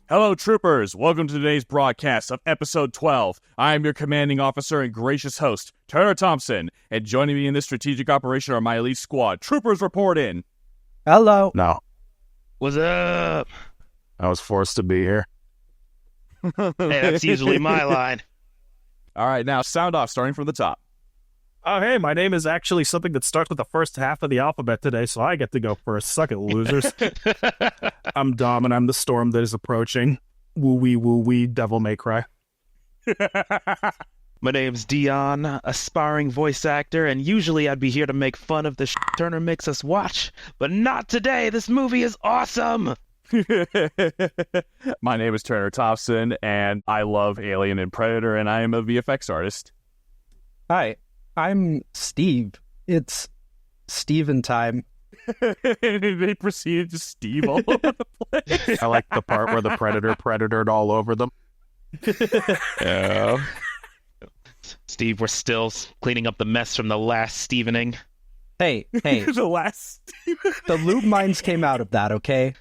Hello, troopers. Welcome to today's broadcast of Episode 12. I am your commanding officer and gracious host, Turner Thompson, and joining me in this strategic operation are my elite squad. Troopers, report in. Hello. No, What's up? I was forced to be here. Hey, that's usually my line. All right, now sound off, starting from the top. Oh, hey, my name is actually something that starts with the first half of the alphabet today, so I get to go first. Suck it, losers. I'm Dom, and I'm the storm that is approaching. Woo-wee, devil may cry. My name's Dion, aspiring voice actor, and usually I'd be here to make fun of the Turner makes us watch, but not today. This movie is awesome. My name is Turner Thompson, and I love Alien and Predator, and I am a VFX artist. Hi, I'm Steve. It's Steven time. They proceeded to Steve all over the place. I like the part where the predatored all over them. Yeah. Steve, we're still cleaning up the mess from the last Stevening. Hey, The last the lube mines came out of that, okay?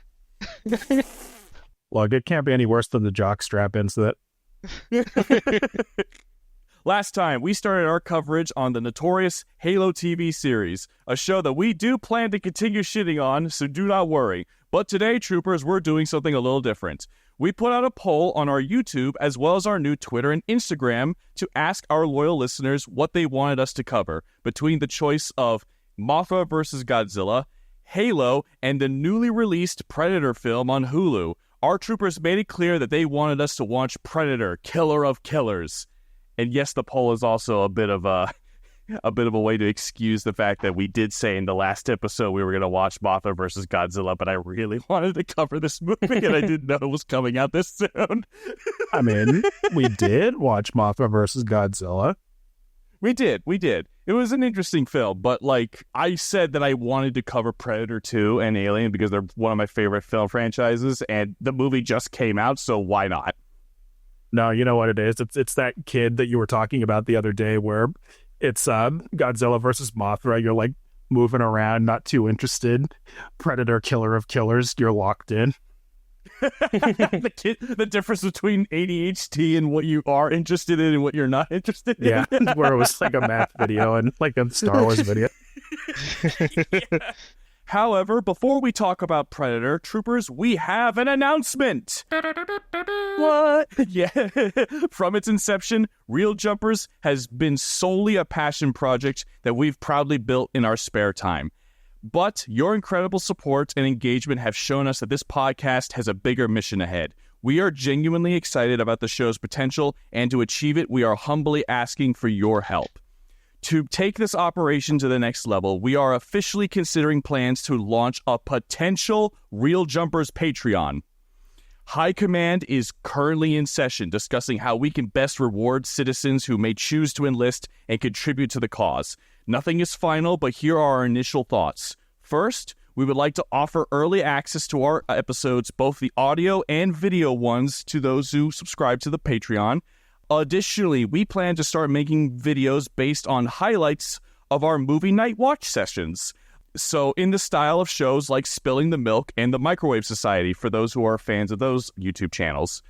Look, it can't be any worse than the jockstrap incident. Last time, we started our coverage on the notorious Halo TV series, a show that we do plan to continue shitting on, so do not worry. But today, troopers, we're doing something a little different. We put out a poll on our YouTube as well as our new Twitter and Instagram to ask our loyal listeners what they wanted us to cover between the choice of Mothra vs. Godzilla, Halo, and the newly released Predator film on Hulu. Our troopers made it clear that they wanted us to watch Predator, Killer of Killers. And yes, the poll is also a bit of a way to excuse the fact that we did say in the last episode we were going to watch Mothra vs. Godzilla, but I really wanted to cover this movie and I didn't know it was coming out this soon. I mean, we did watch Mothra vs. Godzilla. We did. It was an interesting film, but like I said that I wanted to cover Predator 2 and Alien because they're one of my favorite film franchises, and the movie just came out, so why not? No, you know what it is? It's that kid that you were talking about the other day where it's Godzilla versus Mothra. You're like moving around, not too interested. Predator, Killer of Killers, you're locked in. The difference between ADHD and what you are interested in and what you're not interested in. Yeah, where it was like a math video and like a Star Wars video. Yeah. However, before we talk about Predator, troopers, we have an announcement. What? Yeah. From its inception, Real Jumpers has been solely a passion project that we've proudly built in our spare time. But your incredible support and engagement have shown us that this podcast has a bigger mission ahead. We are genuinely excited about the show's potential, and to achieve it, we are humbly asking for your help. To take this operation to the next level, we are officially considering plans to launch a potential Real Jumpers Patreon. High Command is currently in session discussing how we can best reward citizens who may choose to enlist and contribute to the cause. Nothing is final, but here are our initial thoughts. First, we would like to offer early access to our episodes, both the audio and video ones, to those who subscribe to the Patreon. Additionally, we plan to start making videos based on highlights of our movie night watch sessions. So in the style of shows like Spilling the Milk and the Microwave Society for those who are fans of those YouTube channels,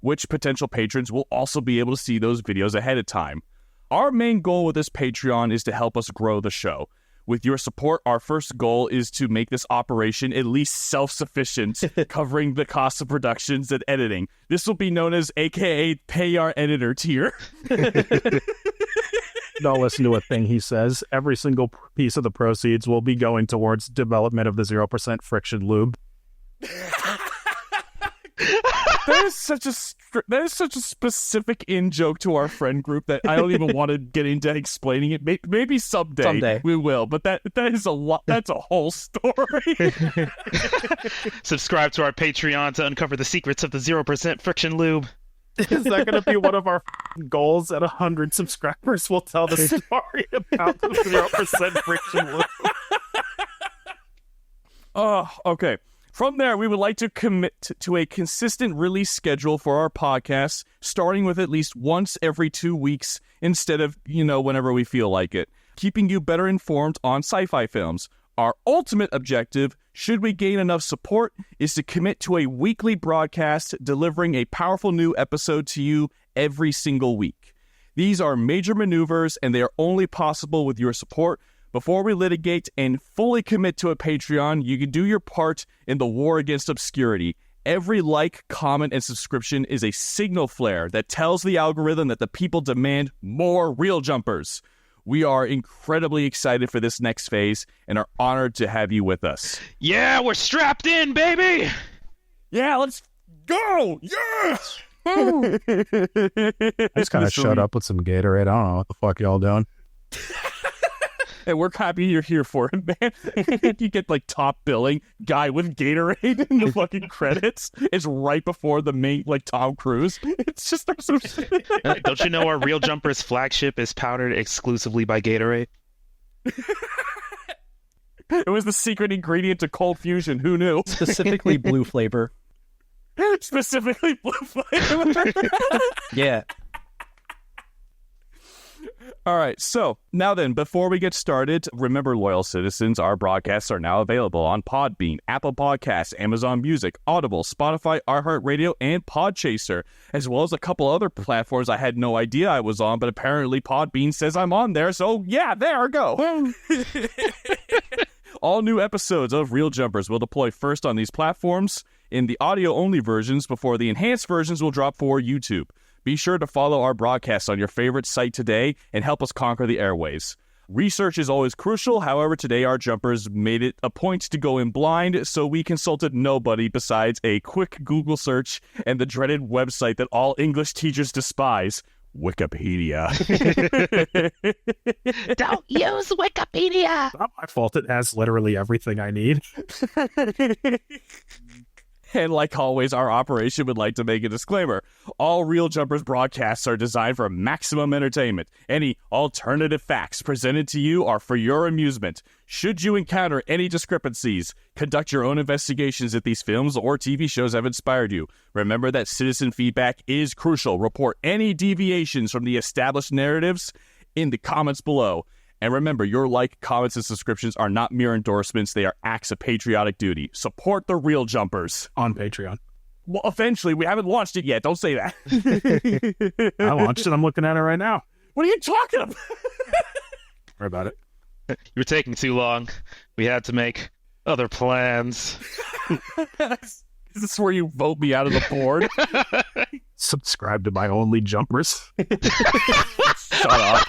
which potential patrons will also be able to see those videos ahead of time. Our main goal with this Patreon is to help us grow the show. With your support, our first goal is to make this operation at least self-sufficient, covering the cost of productions and editing. This will be known as AKA Pay Our Editor tier. Don't listen to a thing he says. Every single piece of the proceeds will be going towards development of the 0% friction lube. That is such a specific in-joke to our friend group that I don't even want to get into explaining it. Maybe someday we will, but that is a lot. That's a whole story. Subscribe to our Patreon to uncover the secrets of the 0% friction lube. Is that going to be one of our goals? At 100 subscribers, we'll tell the story about the 0% friction lube. Oh, okay. From there, we would like to commit to a consistent release schedule for our podcasts, starting with at least once every 2 weeks instead of, whenever we feel like it, keeping you better informed on sci-fi films. Our ultimate objective, should we gain enough support, is to commit to a weekly broadcast delivering a powerful new episode to you every single week. These are major maneuvers, and they are only possible with your support. Before we litigate and fully commit to a Patreon, you can do your part in the war against obscurity. Every like, comment, and subscription is a signal flare that tells the algorithm that the people demand more Real Jumpers. We are incredibly excited for this next phase and are honored to have you with us. Yeah, we're strapped in, baby! Yeah, let's go! Yes! I just kind of shut up with some Gatorade. I don't know what the fuck y'all doing. And we're happy you're here for it, man. You get like top billing guy with Gatorade in the fucking credits. It's right before the main, like Tom Cruise. It's just some shit. Don't you know our Real Jumpers flagship is powdered exclusively by Gatorade? It was the secret ingredient to Cold Fusion. Who knew? Specifically blue flavor. Specifically blue flavor. Yeah. All right, so now then, before we get started, remember, loyal citizens, our broadcasts are now available on Podbean, Apple Podcasts, Amazon Music, Audible, Spotify, iHeartRadio, and Podchaser, as well as a couple other platforms I had no idea I was on, but apparently Podbean says I'm on there, so yeah, there I go. All new episodes of Real Jumpers will deploy first on these platforms in the audio-only versions before the enhanced versions will drop for YouTube. Be sure to follow our broadcasts on your favorite site today and help us conquer the airways. Research is always crucial. However, today our jumpers made it a point to go in blind, so we consulted nobody besides a quick Google search and the dreaded website that all English teachers despise, Wikipedia. Don't use Wikipedia! It's not my fault. It has literally everything I need. And like always, our operation would like to make a disclaimer. All Real Jumpers broadcasts are designed for maximum entertainment. Any alternative facts presented to you are for your amusement. Should you encounter any discrepancies, conduct your own investigations if these films or TV shows have inspired you. Remember that citizen feedback is crucial. Report any deviations from the established narratives in the comments below. And remember, your like, comments, and subscriptions are not mere endorsements. They are acts of patriotic duty. Support the Real Jumpers. On Patreon. Well, eventually. We haven't launched it yet. Don't say that. I launched it. I'm looking at it right now. What are you talking about? Worry about it. You were taking too long. We had to make other plans. Is this where you vote me out of the board? Subscribe to my only jumpers. Shut up.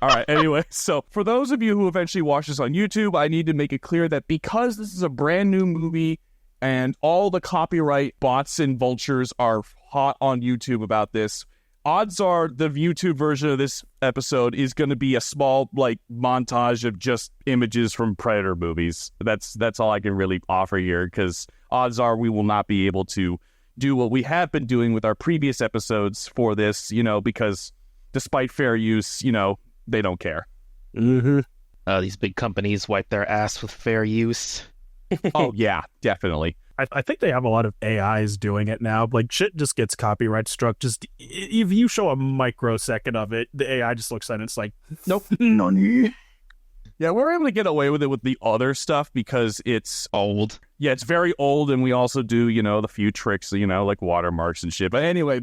All right, anyway, so for those of you who eventually watch this on YouTube, I need to make it clear that because this is a brand new movie and all the copyright bots and vultures are hot on YouTube about this, odds are the YouTube version of this episode is going to be a small, like, montage of just images from Predator movies. That's all I can really offer here, because odds are we will not be able to do what we have been doing with our previous episodes for this, because despite fair use, they don't care. Mm-hmm. These big companies wipe their ass with fair use. Oh, yeah, definitely. I think they have a lot of AIs doing it now. Like, shit just gets copyright struck. Just, if you show a microsecond of it, the AI just looks at it and it's like, nope, none. Yeah, we're able to get away with it with the other stuff because it's Old. Yeah, it's very old, and we also do, the few tricks, like watermarks and shit. But anyway,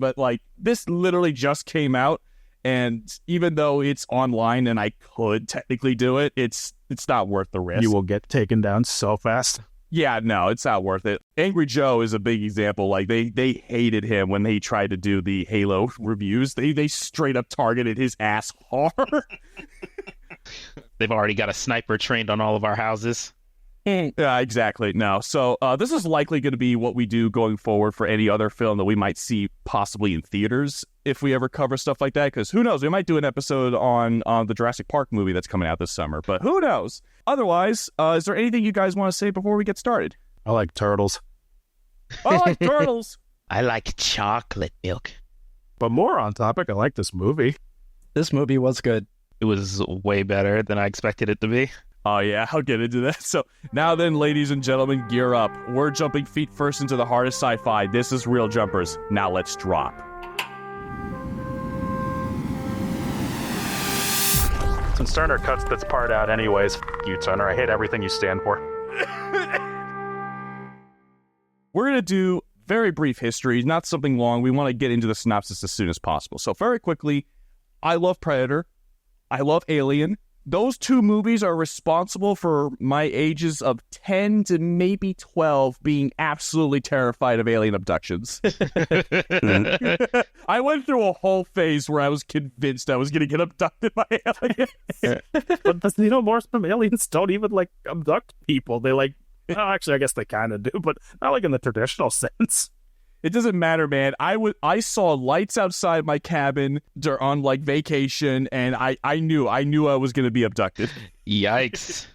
this literally just came out, and even though it's online and I could technically do it, it's not worth the risk. You will get taken down so fast. Yeah, no, it's not worth it. Angry Joe is a big example. Like, they hated him when they tried to do the Halo reviews. They straight up targeted his ass hard. They've already got a sniper trained on all of our houses. Yeah, exactly. No. So this is likely going to be what we do going forward for any other film that we might see possibly in theaters if we ever cover stuff like that. Because who knows? We might do an episode on the Jurassic Park movie that's coming out this summer. But who knows? Otherwise, is there anything you guys want to say before we get started? I like turtles. I like turtles. I like chocolate milk. But more on topic, I like this movie. This movie was good. It was way better than I expected it to be. Oh, yeah, I'll get into that. So now then, ladies and gentlemen, gear up. We're jumping feet first into the hardest sci-fi. This is Real Jumpers. Now let's drop. Since Turner cuts this part out anyways, you, Turner. I hate everything you stand for. We're going to do very brief history, not something long. We want to get into the synopsis as soon as possible. So very quickly, I love Predator. I love Alien. Those two movies are responsible for my ages of 10 to maybe 12 being absolutely terrified of alien abductions. I went through a whole phase where I was convinced I was going to get abducted by aliens. But the xenomorphs from aliens don't even, like, abduct people. They, like, well, actually, I guess they kind of do, but not, like, in the traditional sense. It doesn't matter, man. I saw lights outside my cabin on like vacation, and I knew I was going to be abducted. Yikes.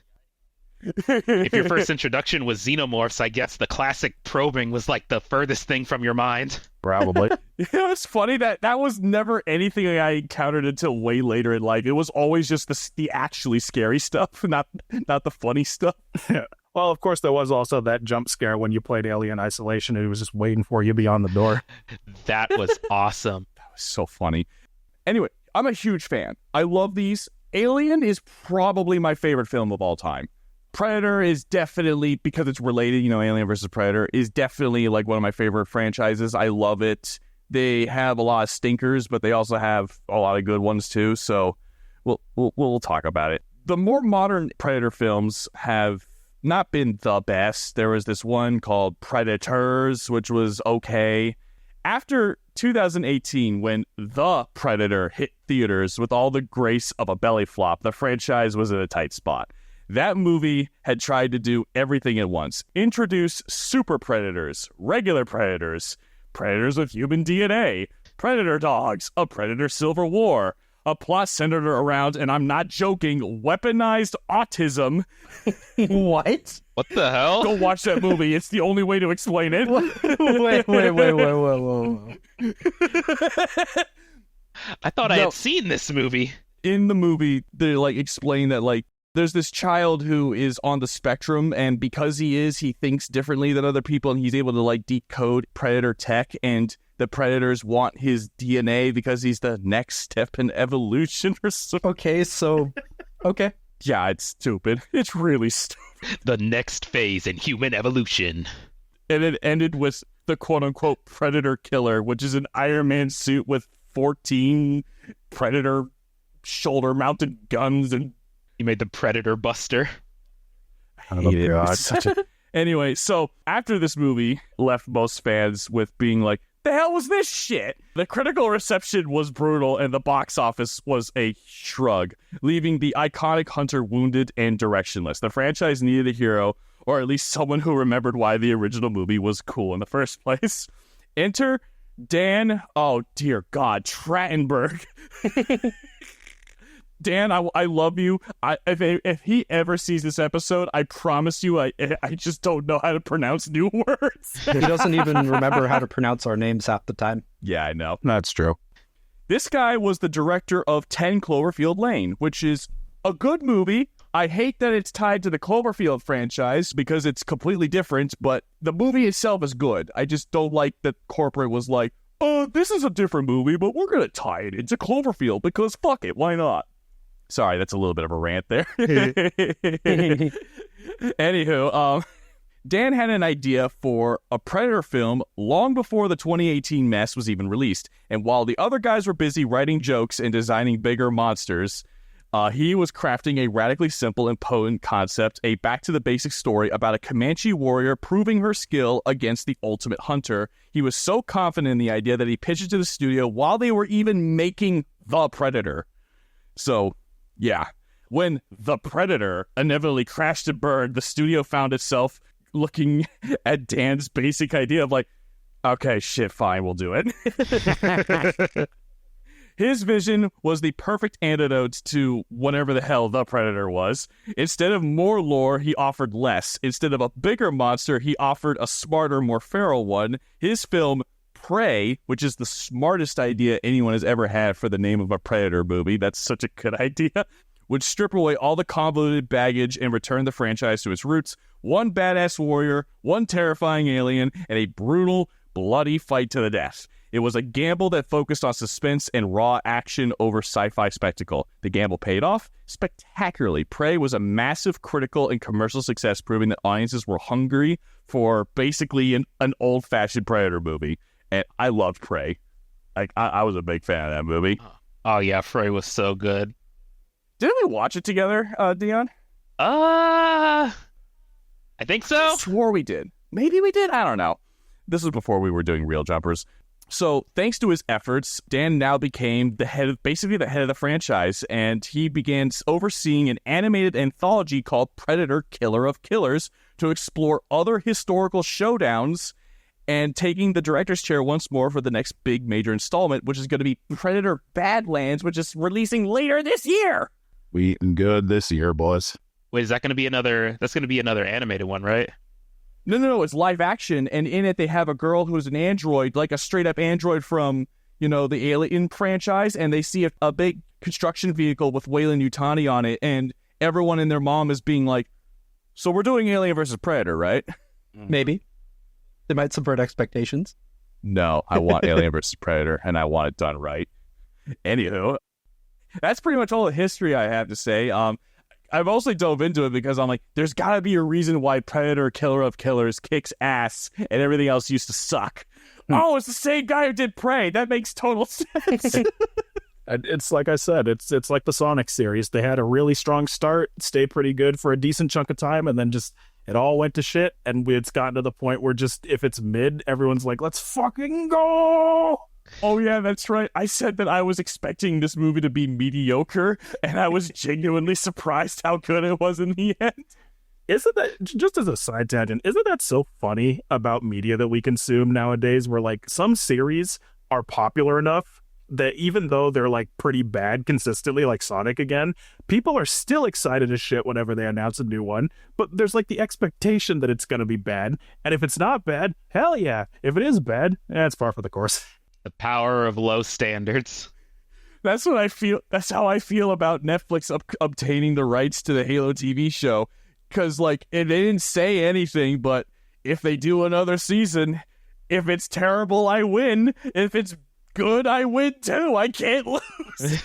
If your first introduction was xenomorphs, I guess the classic probing was like the furthest thing from your mind. Probably. It's funny that was never anything I encountered until way later in life. It was always just the actually scary stuff, not the funny stuff. Yeah. Well, of course, there was also that jump scare when you played Alien Isolation. It was just waiting for you beyond the door. That was awesome. That was so funny. Anyway, I'm a huge fan. I love these. Alien is probably my favorite film of all time. Predator is definitely, because it's related, Alien versus Predator, is definitely like one of my favorite franchises. I love it. They have a lot of stinkers, but they also have a lot of good ones too. So we'll talk about it. The more modern Predator films have not been the best. There was this one called Predators, which was okay. After 2018, when The Predator hit theaters with all the grace of a belly flop, the franchise was in a tight spot. That movie had tried to do everything at once. Introduce super predators, regular predators, predators with human DNA, predator dogs, a predator civil war, a plot centered around, and I'm not joking, weaponized autism. What? What the hell? Go watch that movie. It's the only way to explain it. Wait, whoa. I thought I had seen this movie. In the movie, they explain that there's this child who is on the spectrum, and because he thinks differently than other people, and he's able to decode predator tech, and the predators want his DNA because he's the next step in evolution or something. Okay. Yeah, it's stupid. It's really stupid. The next phase in human evolution. And it ended with the quote-unquote predator killer, which is an Iron Man suit with 14 predator shoulder-mounted guns, and You made the Predator Buster. Oh, God. Anyway, so after this movie left most fans with being like, the hell was this shit? The critical reception was brutal, and the box office was a shrug, leaving the iconic Hunter wounded and directionless. The franchise needed a hero, or at least someone who remembered why the original movie was cool in the first place. Enter Dan, oh dear God, Trachtenberg. Dan, I love you. If he ever sees this episode, I promise you, I just don't know how to pronounce new words. He doesn't even remember how to pronounce our names half the time. Yeah, I know. That's true. This guy was the director of 10 Cloverfield Lane, which is a good movie. I hate that it's tied to the Cloverfield franchise because it's completely different, but the movie itself is good. I just don't like that corporate was like, oh, this is a different movie, but we're going to tie it into Cloverfield because fuck it, why not? Sorry, that's a little bit of a rant there. Anywho, Dan had an idea for a Predator film long before the 2018 mess was even released. And while the other guys were busy writing jokes and designing bigger monsters, he was crafting a radically simple and potent concept, a back-to-the-basic story about a Comanche warrior proving her skill against the ultimate hunter. He was so confident in the idea that he pitched it to the studio while they were even making The Predator. So, yeah. When The Predator inevitably crashed and burned, the studio found itself looking at Dan's basic idea of like, okay, shit, fine, we'll do it. His vision was the perfect antidote to whatever the hell The Predator was. Instead of more lore, he offered less. Instead of a bigger monster, he offered a smarter, more feral one. His film, Prey, which is the smartest idea anyone has ever had for the name of a Predator movie, that's such a good idea, would strip away all the convoluted baggage and return the franchise to its roots. One badass warrior, one terrifying alien, and a brutal, bloody fight to the death. It was a gamble that focused on suspense and raw action over sci-fi spectacle. The gamble paid off spectacularly. Prey was a massive critical and commercial success, proving that audiences were hungry for basically an old-fashioned Predator movie. And I loved Prey. I was a big fan of that movie. Oh yeah, Prey was so good. Didn't we watch it together, Dion? I think so. I swore we did. Maybe we did. I don't know. This was before we were doing Real Jumpers. So thanks to his efforts, Dan now became basically the head of the franchise, and he began overseeing an animated anthology called Predator Killer of Killers to explore other historical showdowns and taking the director's chair once more for the next big major installment, which is going to be Predator Badlands, which is releasing later this year. We eating good this year, boys. Wait, is that going to be another? That's going to be another animated one, right? No, it's live action, and in it they have a girl who's an android, like a straight-up android from, the Alien franchise, and they see a big construction vehicle with Weyland Yutani on it, and everyone and their mom is being like, so we're doing Alien versus Predator, right? Maybe. They might subvert expectations. No, I want Alien versus Predator, and I want it done right. Anywho, that's pretty much all the history I have to say. I've also dove into it because I'm like, there's got to be a reason why Predator Killer of Killers kicks ass and everything else used to suck. Oh, it's the same guy who did Prey. That makes total sense. It's like I said, it's like the Sonic series. They had a really strong start, stayed pretty good for a decent chunk of time, and then just it all went to shit. And it's gotten to the point where just if it's mid, everyone's like, let's fucking go. Oh, yeah, that's right. I said that I was expecting this movie to be mediocre, and I was genuinely surprised how good it was in the end. Isn't that, just as a side tangent, isn't that so funny about media that we consume nowadays, where like some series are popular enough that even though they're like pretty bad consistently, like Sonic again, people are still excited as shit whenever they announce a new one, but there's like the expectation that it's going to be bad, and if it's not bad, hell yeah. If it is bad, it's par for the course. The power of low standards. That's what I feel. That's how I feel about Netflix obtaining the rights to the Halo TV show. Because, like, they didn't say anything, but if they do another season, if it's terrible, I win. If it's good, I win too. I can't lose.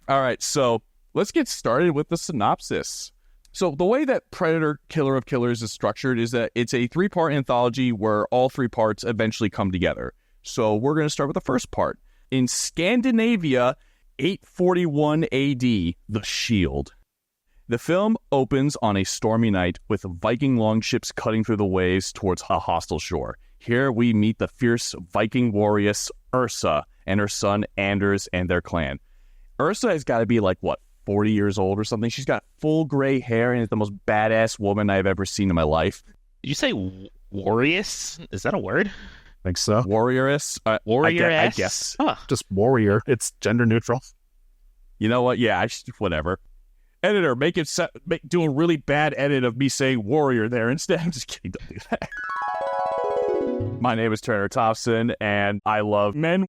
All right, so let's get started with the synopsis. So the way that Predator Killer of Killers is structured is that it's a 3-part anthology where all 3 parts eventually come together. So we're going to start with the first part. In Scandinavia, 841 AD, The Shield. The film opens on a stormy night with Viking longships cutting through the waves towards a hostile shore. Here we meet the fierce Viking warrioress Ursa and her son Anders and their clan. Ursa has got to be like, 40 years old or something. She's got full gray hair and is the most badass woman I've ever seen in my life. Did you say warrioress? Is that a word? I think so. Warrioress? Warrioress? I guess. Huh. Just warrior. It's gender neutral. You know what? Yeah, whatever. Editor, do a really bad edit of me saying warrior there instead. I'm just kidding. Don't do that. My name is Turner Thompson, and I love men.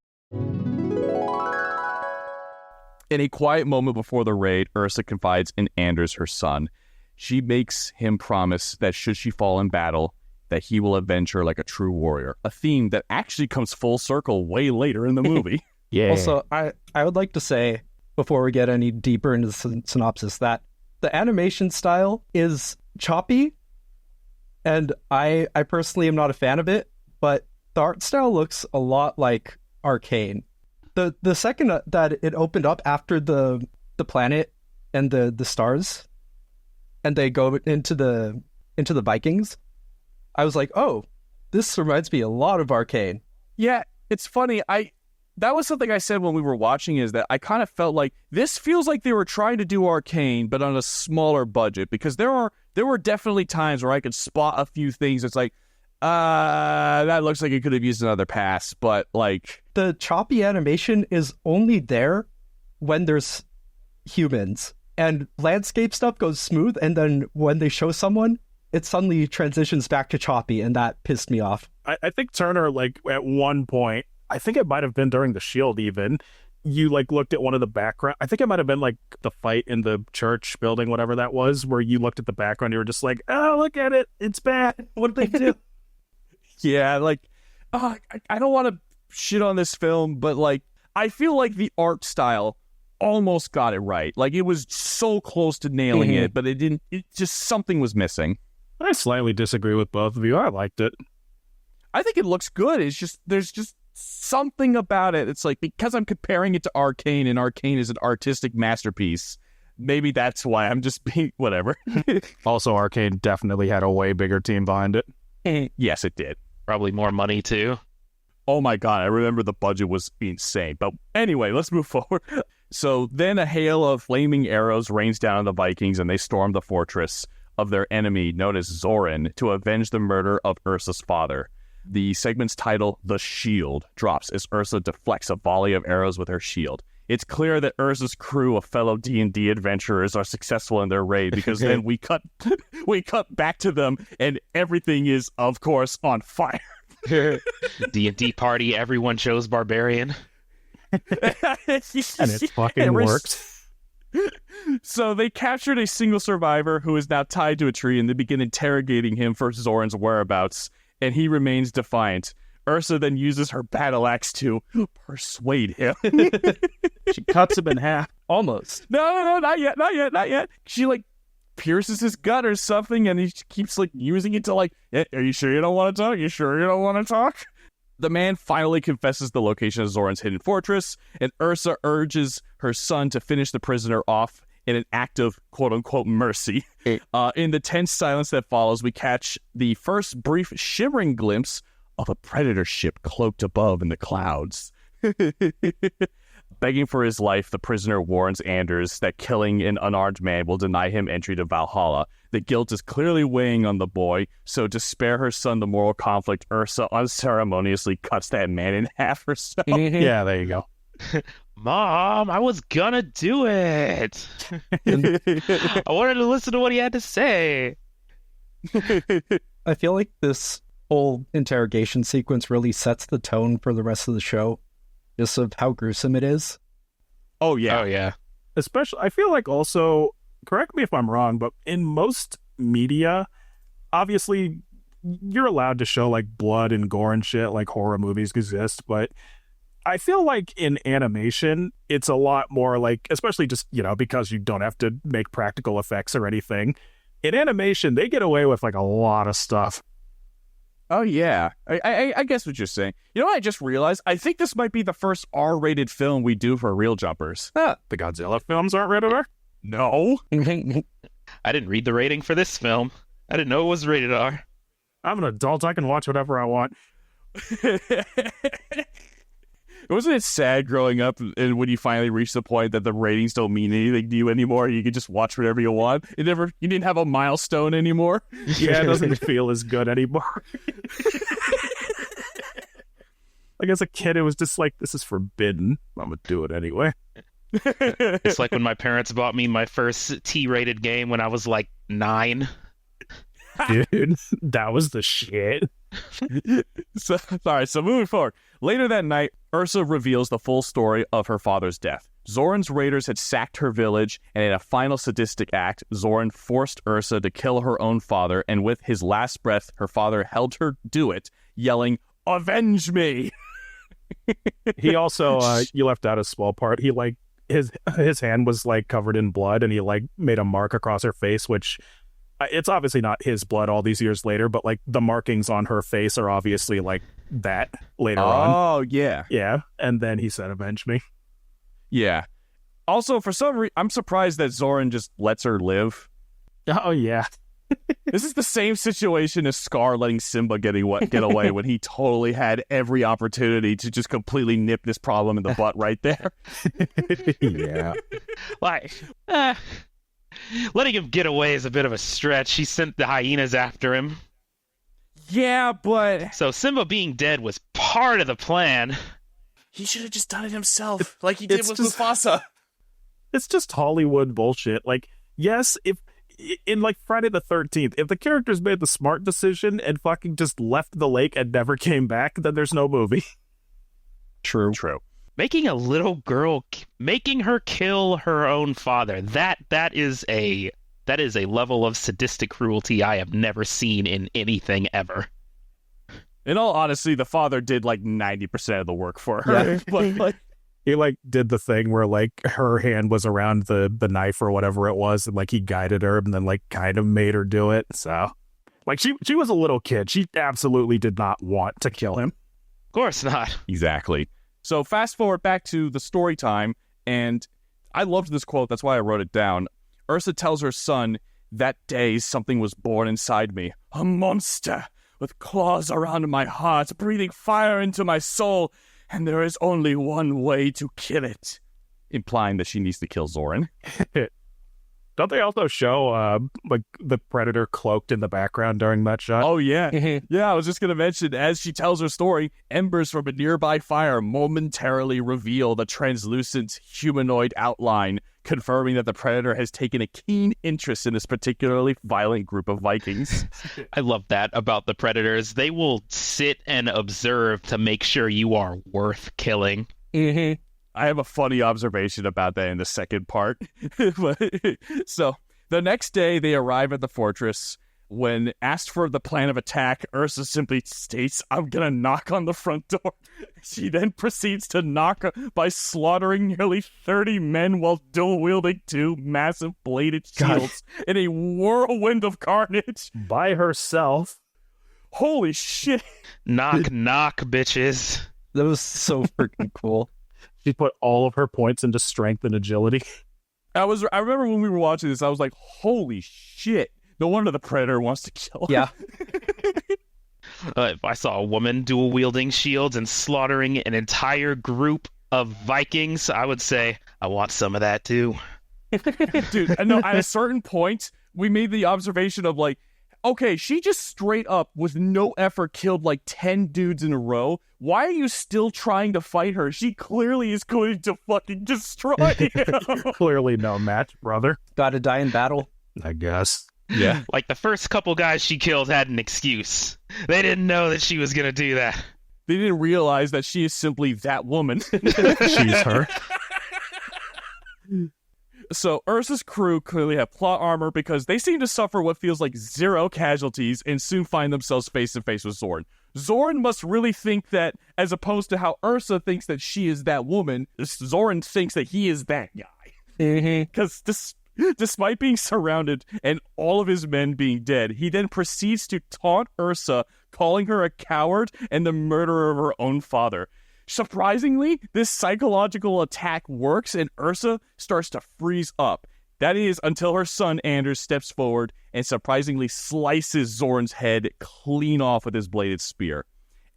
In a quiet moment before the raid, Ursa confides in Anders, her son. She makes him promise that should she fall in battle, that he will avenge her like a true warrior. A theme that actually comes full circle way later in the movie. Yeah. Also, I would like to say, before we get any deeper into the synopsis, that the animation style is choppy, and I personally am not a fan of it, but the art style looks a lot like Arcane. The second that it opened up after the planet and the stars, and they go into the Vikings, I was like, oh, this reminds me a lot of Arcane. Yeah, it's funny. That was something I said when we were watching, is that I kind of felt like this feels like they were trying to do Arcane, but on a smaller budget, because there were definitely times where I could spot a few things. It's like, that looks like it could have used another pass, but like the choppy animation is only there when there's humans, and landscape stuff goes smooth, and then when they show someone, it suddenly transitions back to choppy, and that pissed me off. I think Turner, like, at one point, I think it might have been during The Shield even, you, like, looked at one of the background. I think it might have been, like, the fight in the church building, whatever that was, where you looked at the background, you were just like, oh, look at it, it's bad. What did they do? Yeah, like, I don't want to shit on this film, but like I feel like the art style almost got it right. Like it was so close to nailing it, but it didn't. It just something was missing. I slightly disagree with both of you. I liked it. I think it looks good. It's just there's just something about it. It's like because I'm comparing it to Arcane, and Arcane is an artistic masterpiece. Maybe that's why I'm just being whatever. Also, Arcane definitely had a way bigger team behind it. Yes, it did. Probably more money, too. Oh my god, I remember the budget was insane. But anyway, let's move forward. So then a hail of flaming arrows rains down on the Vikings, and they storm the fortress of their enemy known as Zorin to avenge the murder of Ursa's father. The segment's title, The Shield, drops as Ursa deflects a volley of arrows with her shield. It's clear that Ursa's crew of fellow D&D adventurers are successful in their raid because then we cut back to them and everything is, of course, on fire. D&D party, everyone chose barbarian. And it fucking works. So they captured a single survivor who is now tied to a tree, and they begin interrogating him for Zoran's whereabouts, and he remains defiant. Ursa then uses her battle axe to persuade him. She cuts him in half. Almost. No, not yet. She, like, pierces his gut or something, and he keeps, like, using it to, like, are you sure you don't want to talk? You sure you don't want to talk? The man finally confesses the location of Zoran's hidden fortress, and Ursa urges her son to finish the prisoner off in an act of quote-unquote mercy. In the tense silence that follows, we catch the first brief shimmering glimpse of a predator ship cloaked above in the clouds. Begging for his life, the prisoner warns Anders that killing an unarmed man will deny him entry to Valhalla. The guilt is clearly weighing on the boy, so to spare her son the moral conflict, Ursa unceremoniously cuts that man in half herself. Yeah, there you go. Mom, I was gonna do it. I wanted to listen to what he had to say. I feel like this whole interrogation sequence really sets the tone for the rest of the show, just of how gruesome it is. Oh, yeah. Oh, yeah. Especially, I feel like also, correct me if I'm wrong, but in most media, obviously, you're allowed to show, like, blood and gore and shit, like horror movies exist, but I feel like in animation, it's a lot more like, especially just, because you don't have to make practical effects or anything. In animation, they get away with, like, a lot of stuff. Oh, yeah. I guess what you're saying. You know what I just realized? I think this might be the first R-rated film we do for Real Jumpers. The Godzilla films aren't rated R? No. I didn't read the rating for this film. I didn't know it was rated R. I'm an adult. I can watch whatever I want. Wasn't it sad growing up and when you finally reach the point that the ratings don't mean anything to you anymore? You can just watch whatever you want. You didn't have a milestone anymore. Yeah, it doesn't feel as good anymore. Like as a kid, it was just like, this is forbidden. I'm gonna do it anyway. It's like when my parents bought me my first T-rated game when I was like 9. Dude, that was the shit. So moving forward. Later that night, Ursa reveals the full story of her father's death. Zoran's raiders had sacked her village, and in a final sadistic act, Zoran forced Ursa to kill her own father, and with his last breath, her father held her do it, yelling, "Avenge me!" He also, you left out a small part. He, like, his hand was, like, covered in blood, and he, like, made a mark across her face, which... it's obviously not his blood all these years later, but, like, the markings on her face are obviously, like, that later on. Oh, yeah. Yeah, and then he said, "Avenge me." Yeah. Also, for some reason, I'm surprised that Zoran just lets her live. Oh, yeah. This is the same situation as Scar letting Simba get away when he totally had every opportunity to just completely nip this problem in the butt right there. Yeah. Like, letting him get away is a bit of a stretch. He sent the hyenas after him. Yeah, but... So Simba being dead was part of the plan. He should have just done it himself, like he did it's with just- Mufasa. It's just Hollywood bullshit. Like, yes, if in like Friday the 13th, if the characters made the smart decision and fucking just left the lake and never came back, then there's no movie. True. Making a little girl, making her kill her own father, that is a level of sadistic cruelty I have never seen in anything ever. In all honesty, the father did like 90% of the work for her. Yeah. But, like, He like did the thing where like her hand was around the knife or whatever it was, and like he guided her and then like kind of made her do it. So like she was a little kid. She absolutely did not want to kill him. Of course not. exactly. So fast forward back to the story time, and I loved this quote. That's why I wrote it down. Ursa tells her son, "That day something was born inside me. A monster with claws around my heart, breathing fire into my soul. And there is only one way to kill it." Implying that she needs to kill Zoran. Don't they also show like the predator cloaked in the background during that shot? Oh, yeah. Yeah, I was just going to mention, as she tells her story, embers from a nearby fire momentarily reveal the translucent humanoid outline, confirming that the predator has taken a keen interest in this particularly violent group of Vikings. I love that about the predators. They will sit and observe to make sure you are worth killing. I have a funny observation about that in the second part. So, the next day they arrive at the fortress. When asked for the plan of attack, Ursa simply states, "I'm gonna knock on the front door." She then proceeds to knock by slaughtering nearly 30 men while dual-wielding 2 massive bladed shields in a whirlwind of carnage. By herself. Holy shit. Knock, knock, bitches. That was so freaking cool. She put all of her points into strength and agility. I remember when we were watching this, I was like, holy shit. No wonder the predator wants to kill her. Yeah. If I saw a woman dual-wielding shields and slaughtering an entire group of Vikings, I would say, I want some of that too. Dude, I know at a certain point, we made the observation of like, okay, she just straight up, with no effort, killed like 10 dudes in a row. Why are you still trying to fight her? She clearly is going to fucking destroy you. Clearly no match, brother. Gotta die in battle. I guess. Yeah. Like the first couple guys she killed had an excuse. They didn't know that she was going to do that. They didn't realize that she is simply that woman. She's her. So Ursa's crew clearly have plot armor because they seem to suffer what feels like 0 casualties and soon find themselves face to face with Zoran. Zoran must really think that, as opposed to how Ursa thinks that she is that woman, Zoran thinks that he is that guy. Because despite being surrounded and all of his men being dead, he then proceeds to taunt Ursa, calling her a coward and the murderer of her own father. Surprisingly, this psychological attack works and Ursa starts to freeze up. That is, until her son Anders steps forward and surprisingly slices Zoran's head clean off with his bladed spear.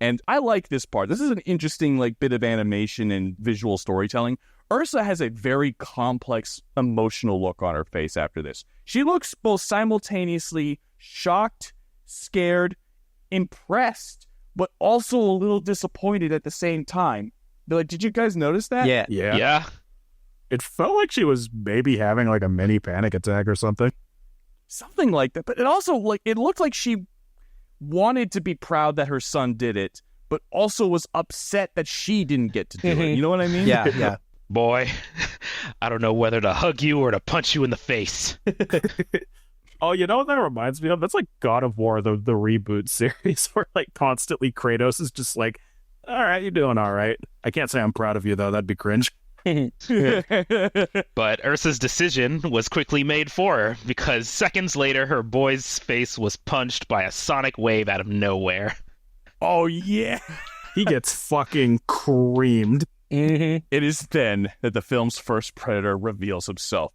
And I like this part. This is an interesting bit of animation and visual storytelling. Ursa has a very complex emotional look on her face after this. She looks both simultaneously shocked, scared, impressed, but also a little disappointed at the same time. Did you guys notice that? Yeah. Yeah. It felt like she was maybe having a mini panic attack or something. Something like that. But it also, it looked like she wanted to be proud that her son did it, but also was upset that she didn't get to do it. You know what I mean? Yeah. Boy, I don't know whether to hug you or to punch you in the face. Oh, you know what that reminds me of? That's like God of War, the reboot series, where constantly Kratos is just all right, you're doing all right. I can't say I'm proud of you, though. That'd be cringe. But Ursa's decision was quickly made for her, because seconds later, her boy's face was punched by a sonic wave out of nowhere. Oh, yeah. He gets fucking creamed. It is then that the film's first predator reveals himself.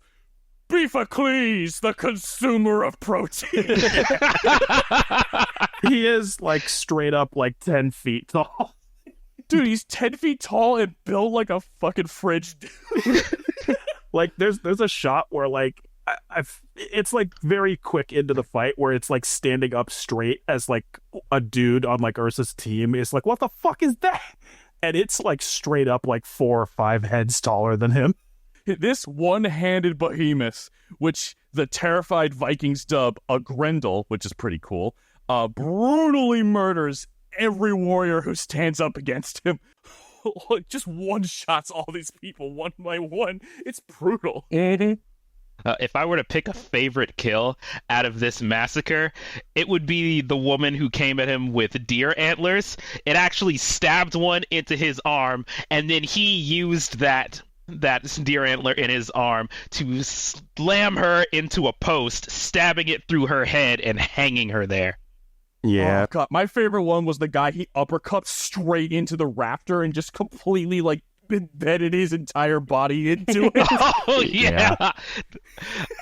Beefacles, the consumer of protein. He is straight up 10 feet tall. Dude, he's 10 feet tall and built like a fucking fridge. There's a shot where it's very quick into the fight where it's standing up straight as a dude on Ursa's team is what the fuck is that? And it's straight up 4 or 5 heads taller than him. This one-handed behemoth, which the terrified Vikings dub a Grendel, which is pretty cool, brutally murders every warrior who stands up against him. Just one-shots all these people one by one. It's brutal. If I were to pick a favorite kill out of this massacre, it would be the woman who came at him with deer antlers. It actually stabbed one into his arm, and then he used that deer antler in his arm to slam her into a post, stabbing it through her head and hanging her there. Yeah. Oh, God. My favorite one was the guy he uppercut straight into the rafter and just completely, like, embedded his entire body into it. Oh, yeah.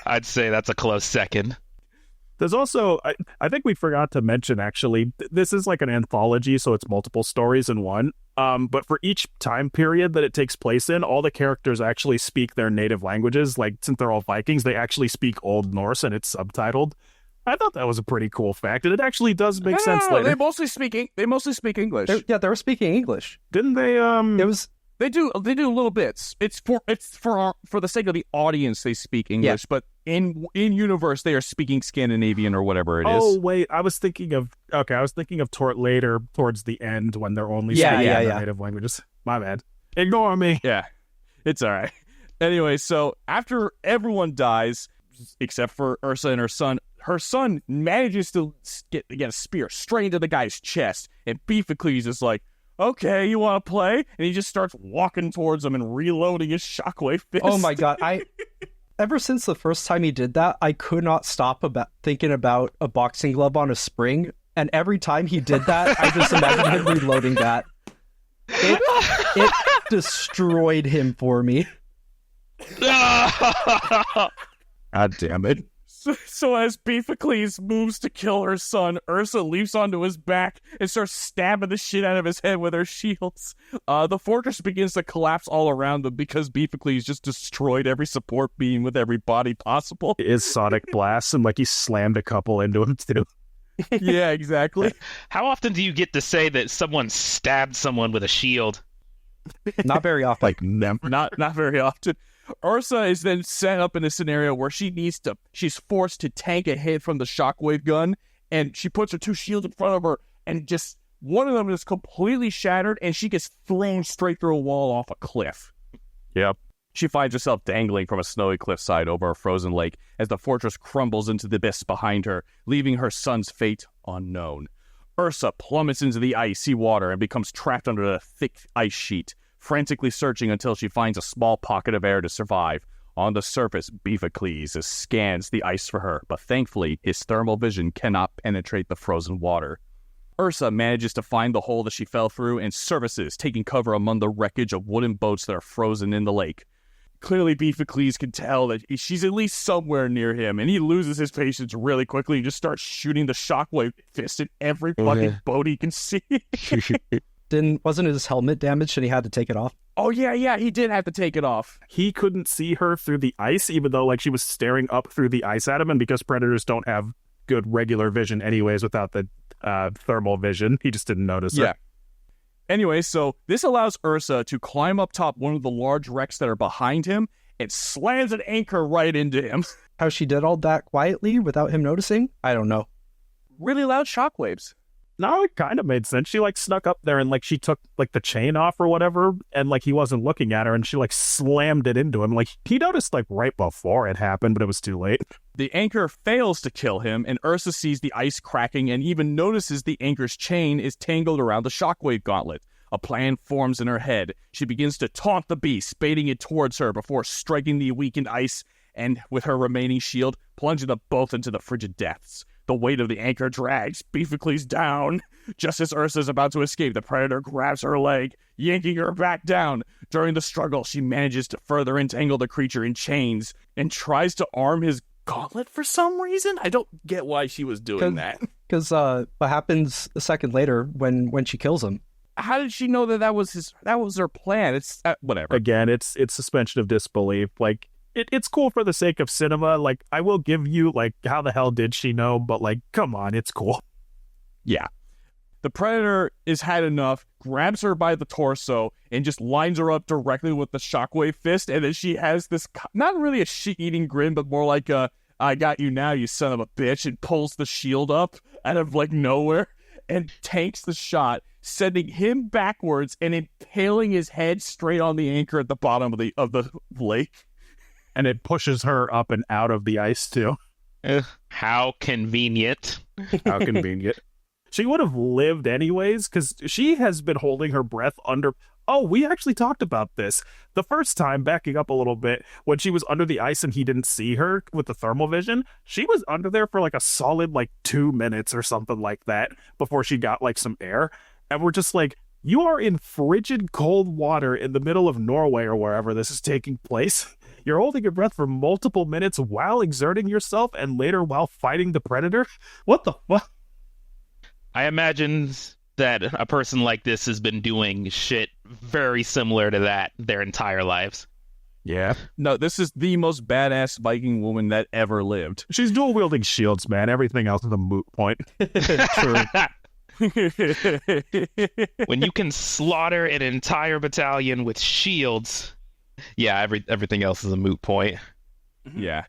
I'd say that's a close second. There's also, I think we forgot to mention, actually, this is like an anthology, so it's multiple stories in one. But for each time period that it takes place in, all the characters actually speak their native languages. Like, since they're all Vikings, they actually speak Old Norse, and it's subtitled. I thought that was a pretty cool fact, and it actually does make sense later. They mostly speak English. They were speaking English. Didn't they? It was They do little bits. It's for the sake of the audience they speak English, but in universe they are speaking Scandinavian or whatever it is. Oh wait, I was thinking of later towards the end when they're only speaking their native languages. My bad. Ignore me. Yeah, it's all right. Anyway, so after everyone dies except for Ursa and her son manages to get a spear straight into the guy's chest, and Beefacles is like, okay, you want to play? And he just starts walking towards him and reloading his shockwave fist. Oh my god, ever since the first time he did that, I could not stop thinking about a boxing glove on a spring, and every time he did that, I just imagined him reloading that. It destroyed him for me. God damn it. So as Beefacles moves to kill her son, Ursa leaps onto his back and starts stabbing the shit out of his head with her shields. The fortress begins to collapse all around them because Beefacles just destroyed every support beam with every body possible. It is Sonic Blast, and like he slammed a couple into him too. Yeah, exactly. How often do you get to say that someone stabbed someone with a shield? Not very often. Like, never. Not very often. Ursa is then set up in a scenario where she's forced to tank a hit from the shockwave gun, and she puts her two shields in front of her, and just one of them is completely shattered, and she gets thrown straight through a wall off a cliff. Yep. She finds herself dangling from a snowy cliffside over a frozen lake as the fortress crumbles into the abyss behind her, leaving her son's fate unknown. Ursa plummets into the icy water and becomes trapped under a thick ice sheet, frantically searching until she finds a small pocket of air to survive. On the surface, Beefacles scans the ice for her, but thankfully, his thermal vision cannot penetrate the frozen water. Ursa manages to find the hole that she fell through and surfaces, taking cover among the wreckage of wooden boats that are frozen in the lake. Clearly, Beefacles can tell that she's at least somewhere near him, and he loses his patience really quickly and just starts shooting the shockwave fist at every fucking boat he can see. Wasn't his helmet damaged and he had to take it off? Oh, yeah, he did have to take it off. He couldn't see her through the ice, even though like she was staring up through the ice at him, and because predators don't have good regular vision anyways without the thermal vision, he just didn't notice her. Anyway, so this allows Ursa to climb up top one of the large wrecks that are behind him and slams an anchor right into him. How she did all that quietly without him noticing? I don't know. Really loud shockwaves. No, it kind of made sense. She like snuck up there and like she took like the chain off or whatever, and like he wasn't looking at her, and she like slammed it into him. Like he noticed like right before it happened, but it was too late. The anchor fails to kill him, and Ursa sees the ice cracking and even notices the anchor's chain is tangled around the shockwave gauntlet. A plan forms in her head. She begins to taunt the beast, baiting it towards her before striking the weakened ice, and with her remaining shield, plunging them both into the frigid depths. The weight of the anchor drags Beefacles down. Just as Ursa is about to escape, the predator grabs her leg, yanking her back down. During the struggle, she manages to further entangle the creature in chains and tries to arm his gauntlet for some reason. I don't get why she was doing that. Because what happens a second later when she kills him? How did she know that was her plan? It's whatever. Again, it's suspension of disbelief. Like, it's cool for the sake of cinema. Like, I will give you, like, how the hell did she know? But, like, come on, it's cool. Yeah. The predator is had enough, grabs her by the torso, and just lines her up directly with the shockwave fist. And then she has this, not really a shit-eating grin, but more like a, I got you now, you son of a bitch, and pulls the shield up out of, like, nowhere and tanks the shot, sending him backwards and impaling his head straight on the anchor at the bottom of the lake. And it pushes her up and out of the ice, too. How convenient. How convenient. She would have lived anyways, because she has been holding her breath under... Oh, we actually talked about this. The first time, backing up a little bit, when she was under the ice and he didn't see her with the thermal vision, she was under there for like a solid 2 minutes or something like that before she got some air. And we're just like, you are in frigid cold water in the middle of Norway or wherever this is taking place. You're holding your breath for multiple minutes while exerting yourself and later while fighting the predator? What the fuck? I imagine that a person like this has been doing shit very similar to that their entire lives. Yeah. No, this is the most badass Viking woman that ever lived. She's dual-wielding shields, man. Everything else is a moot point. True. When you can slaughter an entire battalion with shields, yeah, everything else is a moot point. Yeah.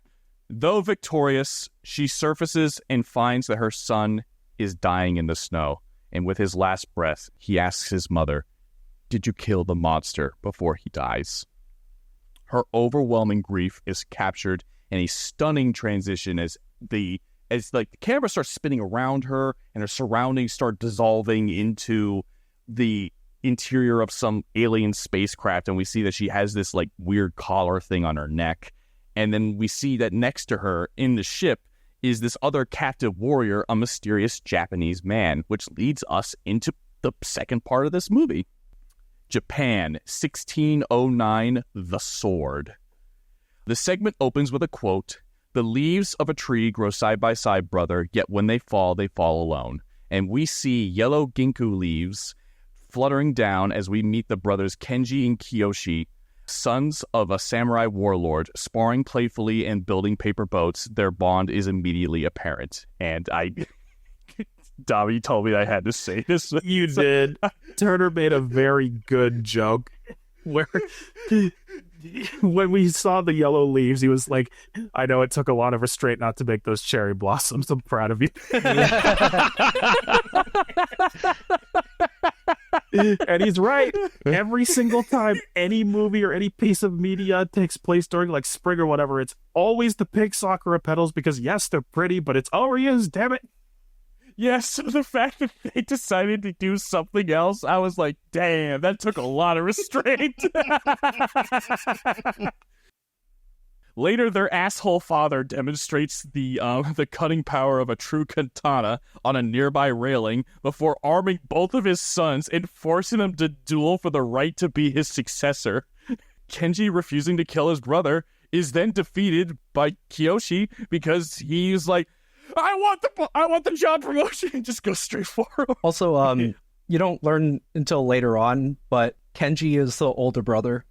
Though victorious, she surfaces and finds that her son is dying in the snow. And with his last breath, he asks his mother, "Did you kill the monster before he dies?" Her overwhelming grief is captured in a stunning transition as the camera starts spinning around her and her surroundings start dissolving into the interior of some alien spacecraft, and we see that she has this weird collar thing on her neck. And then we see that next to her in the ship is this other captive warrior, a mysterious Japanese man, which leads us into the second part of this movie. Japan, 1609, The Sword. The segment opens with a quote, "The leaves of a tree grow side by side, brother, yet when they fall alone." And we see yellow ginkgo leaves fluttering down as we meet the brothers Kenji and Kiyoshi, sons of a samurai warlord, sparring playfully and building paper boats. Their bond is immediately apparent. And Dobby told me I had to say this. You did. Turner made a very good joke where when we saw the yellow leaves, he was like, "I know it took a lot of restraint not to make those cherry blossoms. I'm proud of you." And he's right. Every single time any movie or any piece of media takes place during spring or whatever, it's always the pink sakura petals because yes, they're pretty, but it's overused, damn it. Yes, so the fact that they decided to do something else, I was like, damn, that took a lot of restraint. Later, their asshole father demonstrates the cutting power of a true katana on a nearby railing before arming both of his sons and forcing them to duel for the right to be his successor. Kenji, refusing to kill his brother, is then defeated by Kiyoshi because he's like, I want the job promotion, and just go straight for him. Also, you don't learn until later on, but Kenji is the older brother.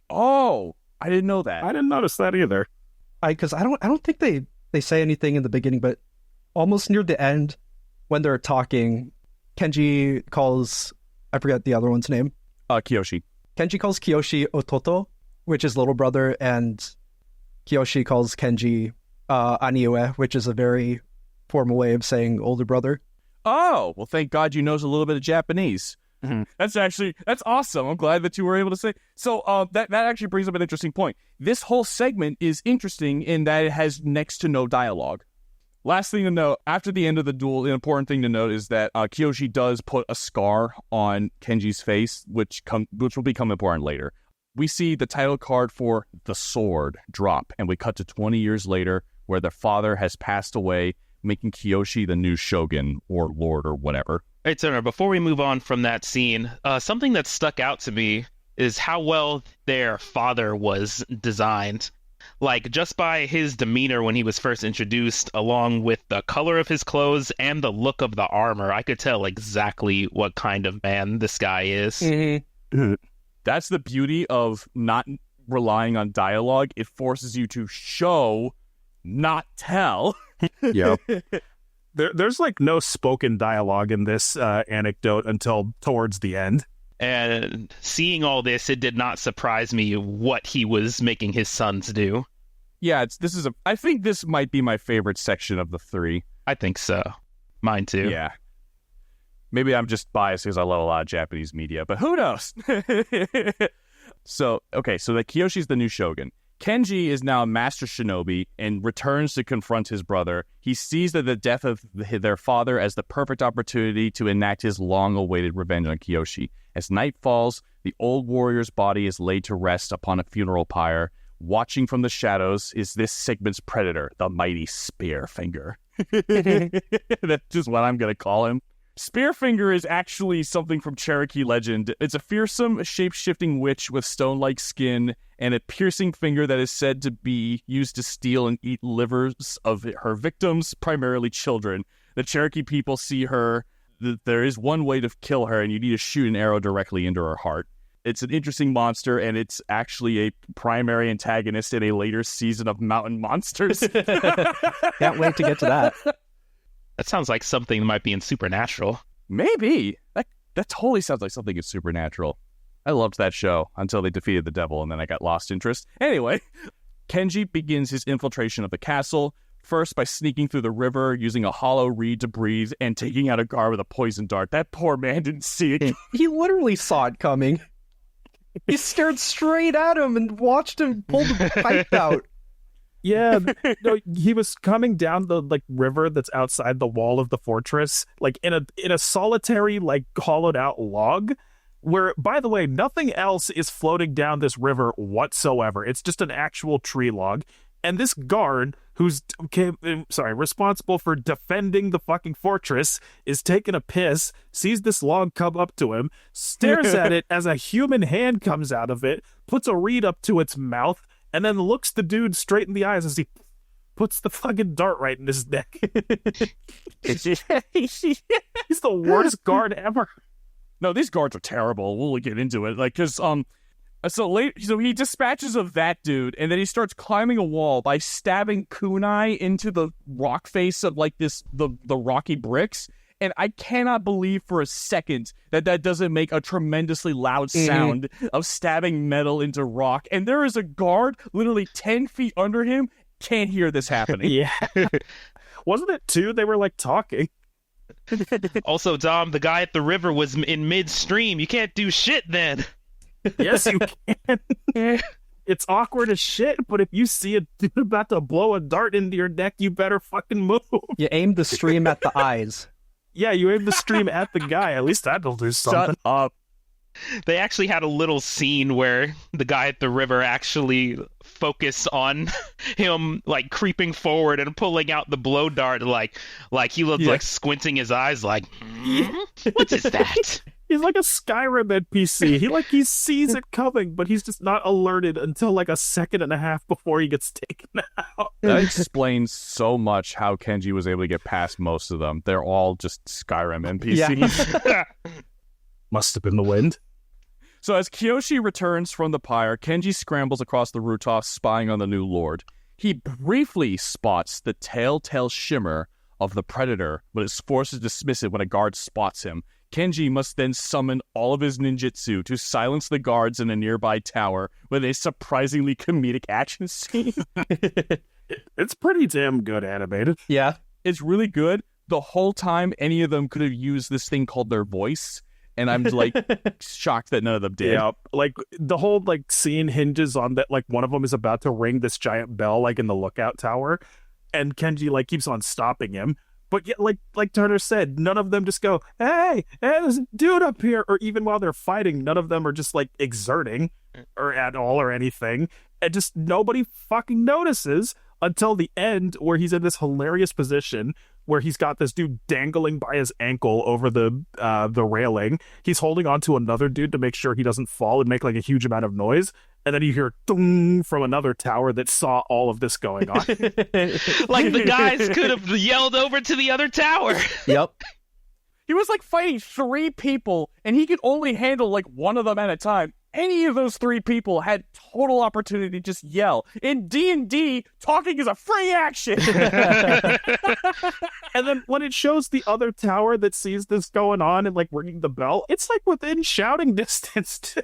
Oh, I didn't know that. I didn't notice that either. Because I don't think they say anything in the beginning, but almost near the end, when they're talking, Kenji calls, I forget the other one's name. Kiyoshi. Kenji calls Kiyoshi Ototo, which is little brother, and Kiyoshi calls Kenji Aniue, which is a very formal way of saying older brother. Oh, well, thank God you knows a little bit of Japanese. Mm-hmm. That's awesome. I'm glad that you were able to say. So that actually brings up an interesting point. This whole segment is interesting in that it has next to no dialogue. Last thing to note, after the end of the duel, the important thing to note is that Kiyoshi does put a scar on Kenji's face, which will become important later. We see the title card for The Sword drop, and we cut to 20 years later, where their father has passed away, making Kiyoshi the new shogun or lord or whatever. Hey, Turner, before we move on from that scene, something that stuck out to me is how well their father was designed. Just by his demeanor when he was first introduced, along with the color of his clothes and the look of the armor, I could tell exactly what kind of man this guy is. Mm-hmm. That's the beauty of not relying on dialogue. It forces you to show, not tell. Yep. There's no spoken dialogue in this anecdote until towards the end. And seeing all this, it did not surprise me what he was making his sons do. Yeah, I think this might be my favorite section of the three. I think so. Mine too. Yeah. Maybe I'm just biased because I love a lot of Japanese media, but who knows? So the Kiyoshi's the new shogun. Kenji is now a master shinobi and returns to confront his brother. He sees that the death of their father as the perfect opportunity to enact his long-awaited revenge on Kiyoshi. As night falls, the old warrior's body is laid to rest upon a funeral pyre. Watching from the shadows is this segment's predator, the mighty Spearfinger. That's just what I'm going to call him. Spearfinger is actually something from Cherokee legend. It's a fearsome, shape-shifting witch with stone-like skin and a piercing finger that is said to be used to steal and eat livers of her victims, primarily children. The Cherokee people see her. There is one way to kill her, and you need to shoot an arrow directly into her heart. It's an interesting monster, and it's actually a primary antagonist in a later season of Mountain Monsters. Can't wait to get to that. That sounds like something that might be in Supernatural. Maybe. That totally sounds like something in Supernatural. I loved that show until they defeated the devil, and then I got lost interest. Anyway, Kenji begins his infiltration of the castle, first by sneaking through the river, using a hollow reed to breathe, and taking out a guard with a poison dart. That poor man didn't see it. He literally saw it coming. He stared straight at him and watched him pull the pipe out. Yeah, no, he was coming down the river that's outside the wall of the fortress, in a solitary, hollowed out log, where, by the way, nothing else is floating down this river whatsoever. It's just an actual tree log. And this guard, who's responsible for defending the fucking fortress, is taking a piss, sees this log come up to him, stares at it as a human hand comes out of it, puts a reed up to its mouth, and then looks the dude straight in the eyes as he puts the fucking dart right in his neck. He's the worst guard ever. No, these guards are terrible. We'll get into it. So he dispatches of that dude, and then he starts climbing a wall by stabbing kunai into the rock face of the rocky bricks. And I cannot believe for a second that doesn't make a tremendously loud sound of stabbing metal into rock. And there is a guard literally 10 feet under him. Can't hear this happening. Yeah. Wasn't it too? They were talking. Also, Dom, the guy at the river was in midstream. You can't do shit then. Yes, you can. It's awkward as shit, but if you see a dude about to blow a dart into your neck, you better fucking move. You aim the stream at the eyes. Yeah, you aim the stream at the guy. At least that'll do something. Shut up. They actually had a little scene where the guy at the river actually focused on him creeping forward and pulling out the blow dart like he looked squinting his eyes what is that? He's like a Skyrim NPC. He sees it coming, but he's just not alerted until a second and a half before he gets taken out. That explains so much how Kenji was able to get past most of them. They're all just Skyrim NPCs. Yeah. Must have been the wind. So as Kiyoshi returns from the pyre, Kenji scrambles across the rooftop, spying on the new lord. He briefly spots the telltale shimmer of the predator, but is forced to dismiss it when a guard spots him. Kenji must then summon all of his ninjutsu to silence the guards in a nearby tower with a surprisingly comedic action scene. It's pretty damn good animated. Yeah. It's really good. The whole time, any of them could have used this thing called their voice, and I'm shocked that none of them did. Yeah, the whole scene hinges on that. One of them is about to ring this giant bell in the lookout tower, and Kenji keeps on stopping him. But yet, like Turner said, none of them just go, hey, there's a dude up here. Or even while they're fighting, none of them are just exerting or at all or anything. And just nobody fucking notices until the end, where he's in this hilarious position where he's got this dude dangling by his ankle over the railing. He's holding on to another dude to make sure he doesn't fall and make a huge amount of noise. And then you hear dong from another tower that saw all of this going on. The guys could have yelled over to the other tower. Yep. He was fighting 3 people, and he could only handle one of them at a time. Any of those 3 people had total opportunity to just yell. In D&D, talking is a free action. And then when it shows the other tower that sees this going on and ringing the bell, it's within shouting distance too.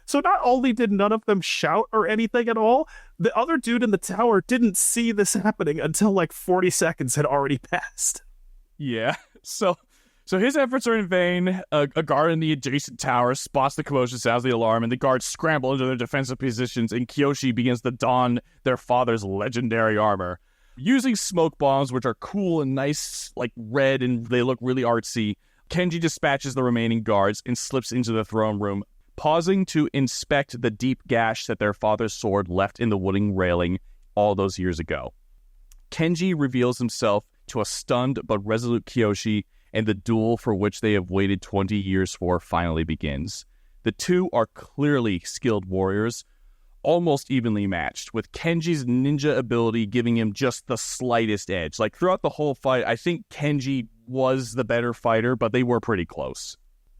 So not only did none of them shout or anything at all, the other dude in the tower didn't see this happening until 40 seconds had already passed. Yeah. So So his efforts are in vain. A guard in the adjacent tower spots the commotion, sounds the alarm, and the guards scramble into their defensive positions, and Kyoshi begins to don their father's legendary armor. Using smoke bombs, which are cool and nice, like red, and they look really artsy, Kenji dispatches the remaining guards and slips into the throne room, pausing to inspect the deep gash that their father's sword left in the wooden railing all those years ago. Kenji reveals himself to a stunned but resolute Kyoshi, and the duel for which they have waited 20 years for finally begins. The two are clearly skilled warriors, almost evenly matched, with Kenji's ninja ability giving him just the slightest edge. Like, throughout the whole fight, I think Kenji was the better fighter, but they were pretty close.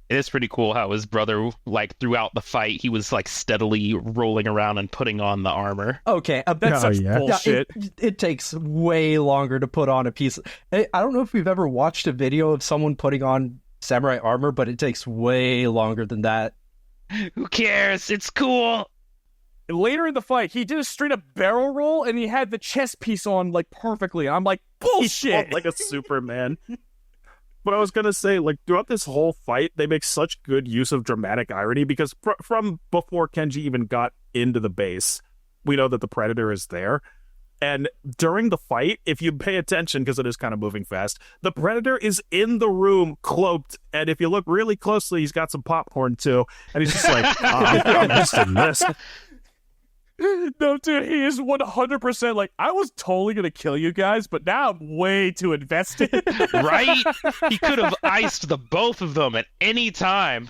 It is pretty cool how his brother, like, throughout the fight, he was, like, steadily rolling around and putting on the armor. Okay, That's such bullshit. It takes way longer to put on a piece. I don't know if we've ever watched a video of someone putting on samurai armor, but it takes way longer than that. Who cares? It's cool. Later in the fight, he did a straight up barrel roll, and he had the chest piece on, like, perfectly. I'm like, bullshit! Like a Superman. But I was going to say, like, throughout this whole fight, they make such good use of dramatic irony because from before Kenji even got into the base, we know that the Predator is there. And during the fight, if you pay attention, because it is kind of moving fast, the Predator is in the room cloaked. And if you look really closely, he's got some popcorn too. And he's just like, I'm interested in this. No, dude, he is 100% like, I was totally going to kill you guys, but now I'm way too invested. Right? He could have iced the both of them at any time.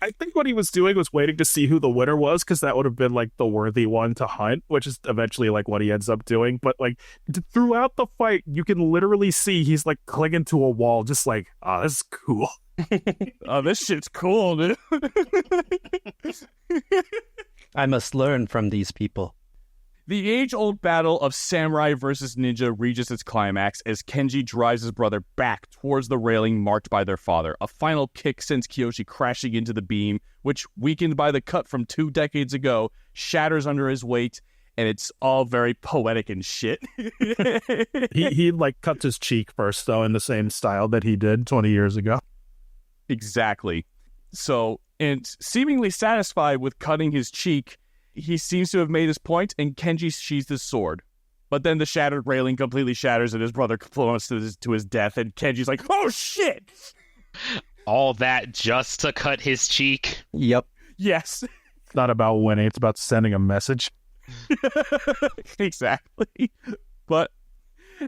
I think what he was doing was waiting to see who the winner was, because that would have been like the worthy one to hunt, which is eventually like what he ends up doing. But like throughout the fight, you can literally see he's like clinging to a wall, just like, oh, this is cool. Oh, this shit's cool, dude. I must learn from these people. The age-old battle of samurai versus ninja reaches its climax as Kenji drives his brother back towards the railing marked by their father. A final kick sends Kyoshi crashing into the beam, which, weakened by the cut from 2 decades ago, shatters under his weight, and it's all very poetic and shit. he like cuts his cheek first, though, in the same style that he did 20 years ago. Exactly. So, and seemingly satisfied with cutting his cheek, he seems to have made his point, and Kenji sheathes his sword. But then the shattered railing completely shatters, and his brother plummets to his death, and Kenji's like, oh shit! All that just to cut his cheek? Yep. Yes. It's not about winning, it's about sending a message. Exactly. But,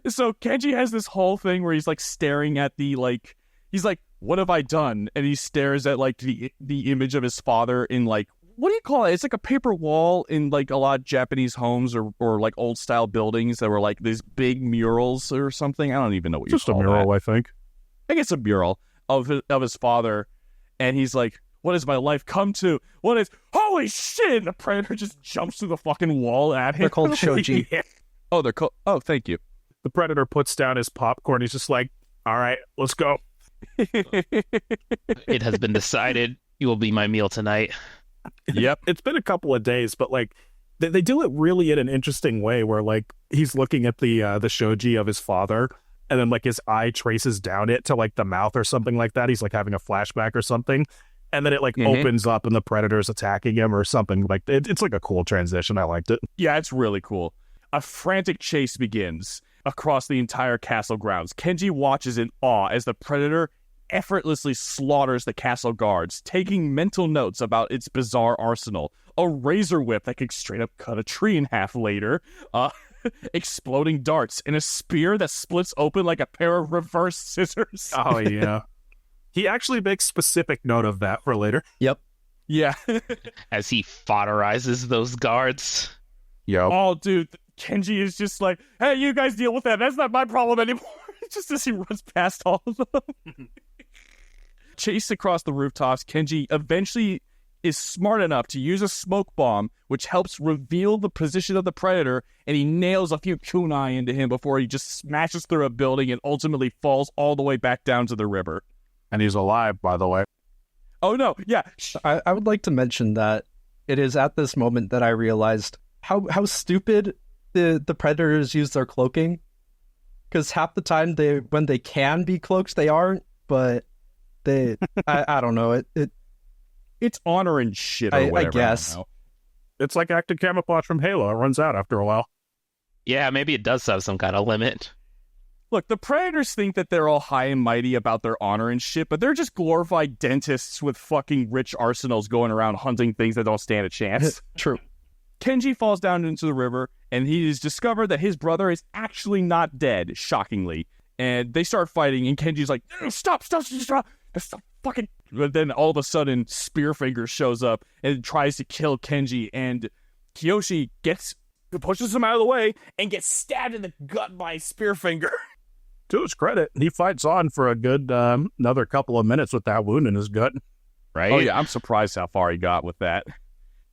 so Kenji has this whole thing where he's like staring at the, like, he's like, what have I done? And he stares at like the image of his father in like, what do you call it? It's like a paper wall in like a lot of Japanese homes or like old style buildings that were like these big murals or something. I don't even know what you call Just a mural, that. I think. I guess a mural of his father. And he's like, what has my life come to? What is, holy shit! And the Predator just jumps through the fucking wall at him. They're called shoji. Yeah. Oh, they're called, oh, thank you. The Predator puts down his popcorn. He's just like, all right, let's go. It has been decided you will be my meal tonight. Yep. It's been a couple of days, but like they do it really in an interesting way where like he's looking at the shoji of his father, and then like his eye traces down it to like the mouth or something like that. He's like having a flashback or something, and then it like opens up and the Predator's attacking him or something. Like it's like a cool transition. I liked it. Yeah, it's really cool. A frantic chase begins across the entire castle grounds. Kenji watches in awe as the Predator effortlessly slaughters the castle guards, taking mental notes about its bizarre arsenal. A razor whip that could straight up cut a tree in half later, exploding darts, and a spear that splits open like a pair of reverse scissors. Oh, yeah. He actually makes specific note of that for later. Yep. Yeah. As he fodderizes those guards. Yo. Oh, dude, Kenji is just like, hey, you guys deal with that. That's not my problem anymore. Just as he runs past all of them. Chased across the rooftops, Kenji eventually is smart enough to use a smoke bomb, which helps reveal the position of the Predator, and he nails a few kunai into him before he just smashes through a building and ultimately falls all the way back down to the river. And he's alive, by the way. Oh, no. Yeah. I would like to mention that it is at this moment that I realized how stupid the Predators use their cloaking. because half the time when they can be cloaked, they aren't. But I don't know. It's honor and shit or I whatever. guess. I don't know. It's like active camouflage from Halo. It runs out after a while. Yeah, maybe it does have some kind of limit. Look, the Predators think that they're all high and mighty about their honor and shit, but they're just glorified dentists with fucking rich arsenals going around hunting things that don't stand a chance. True. Kenji falls down into the river, and he has discovered that his brother is actually not dead, shockingly. And they start fighting, and Kenji's like, stop, fucking... But then all of a sudden, Spearfinger shows up and tries to kill Kenji, and Kiyoshi pushes him out of the way and gets stabbed in the gut by Spearfinger. To his credit, he fights on for a good another couple of minutes with that wound in his gut. Right? Oh yeah, I'm surprised how far he got with that.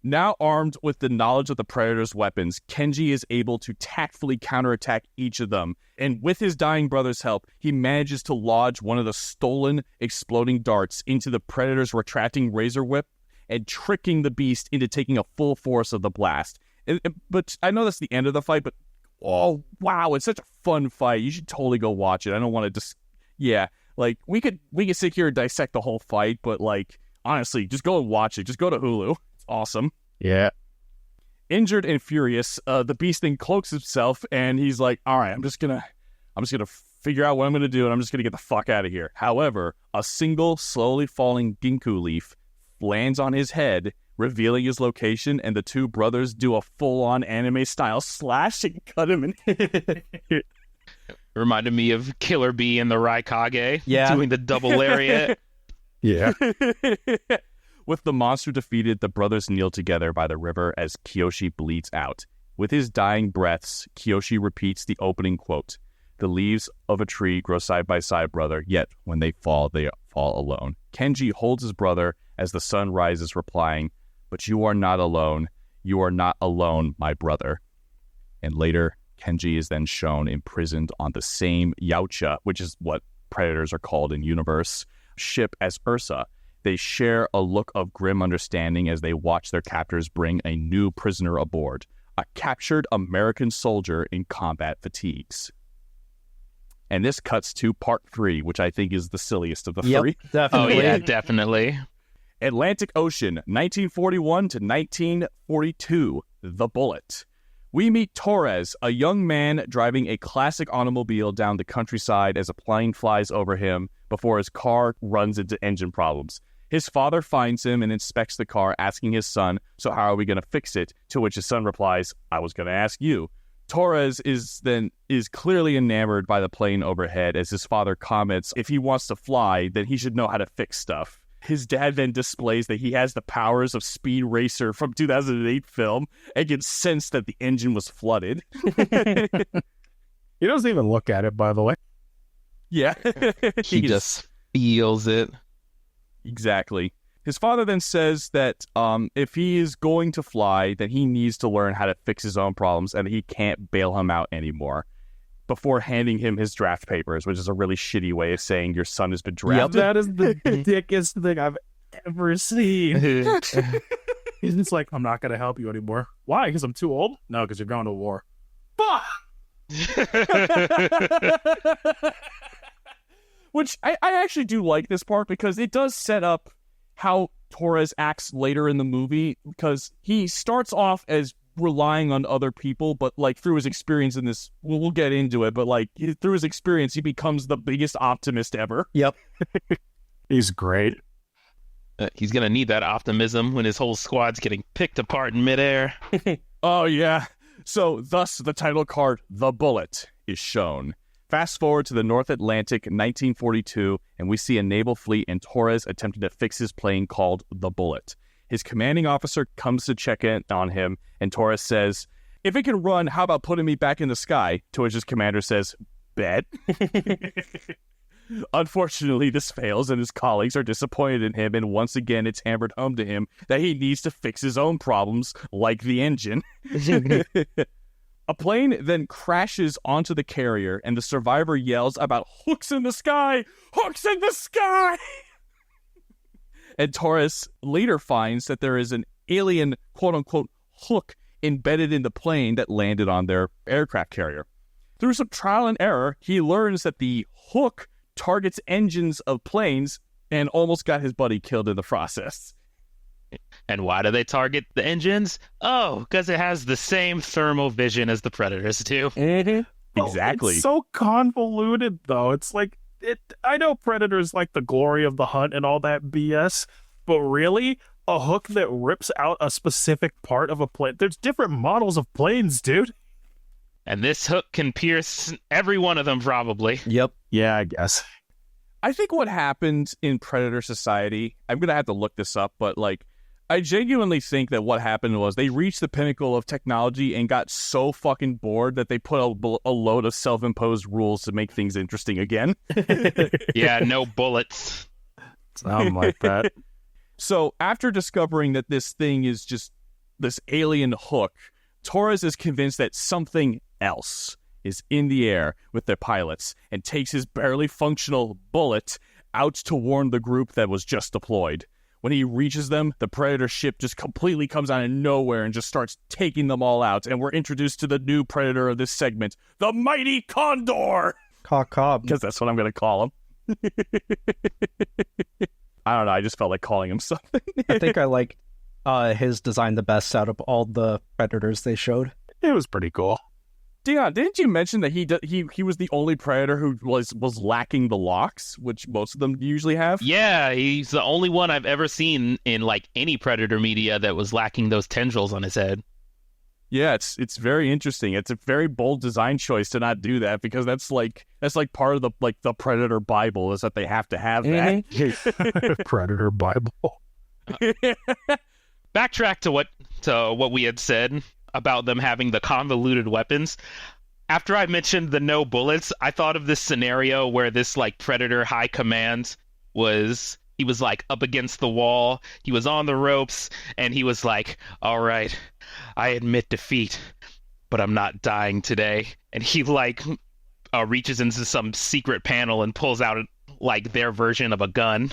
Now armed with the knowledge of the Predator's weapons, Kenji is able to tactfully counterattack each of them. And with his dying brother's help, he manages to lodge one of the stolen exploding darts into the Predator's retracting razor whip and tricking the beast into taking a full force of the blast. But I know that's the end of the fight, but oh, wow, it's such a fun fight. You should totally go watch it. I don't want to just... Yeah, like, we could sit here and dissect the whole fight, but, like, honestly, just go and watch it. Just go to Hulu. It's awesome. Yeah. Injured and furious, the beast then cloaks himself, and he's like, all right, I'm just gonna figure out what I'm gonna do, and I'm just gonna get the fuck out of here. However, a single, slowly falling ginkgo leaf lands on his head, revealing his location, and the two brothers do a full-on anime-style slash and cut him in. Reminded me of Killer Bee and the Raikage doing the double lariat. Yeah. With the monster defeated, the brothers kneel together by the river as Kiyoshi bleeds out. With his dying breaths, Kiyoshi repeats the opening quote, "The leaves of a tree grow side by side, brother, yet when they fall alone." Kenji holds his brother as the sun rises, replying, "But you are not alone. You are not alone, my brother." And later, Kenji is then shown imprisoned on the same Yautja, which is what predators are called in universe, ship as Ursa. They share a look of grim understanding as they watch their captors bring a new prisoner aboard, a captured American soldier in combat fatigues. And this cuts to part 3, which I think is the silliest of the three. Definitely. Oh, yeah, definitely. Atlantic Ocean, 1941 to 1942, The Bullet. We meet Torres, a young man driving a classic automobile down the countryside as a plane flies over him before his car runs into engine problems. His father finds him and inspects the car, asking his son, "So how are we going to fix it?" To which his son replies, "I was going to ask you." Torres is clearly enamored by the plane overhead as his father comments if he wants to fly, then he should know how to fix stuff. His dad then displays that he has the powers of Speed Racer from 2008 film and can sense that the engine was flooded. He doesn't even look at it, by the way. Yeah. He just feels it. Exactly. His father then says that if he is going to fly, then he needs to learn how to fix his own problems and he can't bail him out anymore, before handing him his draft papers, which is a really shitty way of saying your son has been drafted. That is the dickest thing I've ever seen. He's just like, "I'm not going to help you anymore." Why? Because I'm too old? No, because you're going to war. Fuck! Which I actually do like this part because it does set up how Torres acts later in the movie, because he starts off as relying on other people, but like through his experience in this, we'll get into it, but like through his experience, he becomes the biggest optimist ever. Yep. He's great. He's going to need that optimism when his whole squad's getting picked apart in midair. Oh, yeah. So, thus, the title card, The Bullet, is shown. Fast forward to the North Atlantic, 1942, and we see a naval fleet and Torres attempting to fix his plane called The Bullet. His commanding officer comes to check in on him, and Torres says, "If it can run, how about putting me back in the sky?" To which his commander says, "Bet." Unfortunately, this fails, and his colleagues are disappointed in him, and once again it's hammered home to him that he needs to fix his own problems, like the engine. A plane then crashes onto the carrier, and the survivor yells about hooks in the sky! Hooks in the sky! And Torres later finds that there is an alien, quote-unquote, hook embedded in the plane that landed on their aircraft carrier. Through some trial and error, he learns that the hook targets engines of planes and almost got his buddy killed in the process. And why do they target the engines? Oh, because it has the same thermal vision as the Predators do. Exactly. It's so convoluted, though. It's like, I know Predator's like the glory of the hunt and all that BS, but really, a hook that rips out a specific part of a plane. There's different models of planes, dude. And this hook can pierce every one of them, probably. Yep. Yeah, I guess. I think what happened in Predator Society, I'm going to have to look this up, but like, I genuinely think that what happened was they reached the pinnacle of technology and got so fucking bored that they put a load of self-imposed rules to make things interesting again. Yeah, no bullets. Something like that. So after discovering that this thing is just this alien hook, Torres is convinced that something else is in the air with their pilots and takes his barely functional bullet out to warn the group that was just deployed. When he reaches them, the Predator ship just completely comes out of nowhere and just starts taking them all out. And we're introduced to the new Predator of this segment, the Mighty Condor! Cobb. Because that's what I'm going to call him. I don't know, I just felt like calling him something. I think I like his design the best out of all the Predators they showed. It was pretty cool. Dion, didn't you mention that he was the only Predator who was lacking the locks, which most of them usually have? Yeah, he's the only one I've ever seen in like any Predator media that was lacking those tendrils on his head. Yeah, it's very interesting. It's a very bold design choice to not do that because that's like part of the Predator Bible is that they have to have that. Predator Bible. Backtrack to what we had said about them having the convoluted weapons. After I mentioned the no bullets, I thought of this scenario where this like Predator high command he was like up against the wall, he was on the ropes, and he was like, all right, I admit defeat, but I'm not dying today. And he like reaches into some secret panel and pulls out like their version of a gun.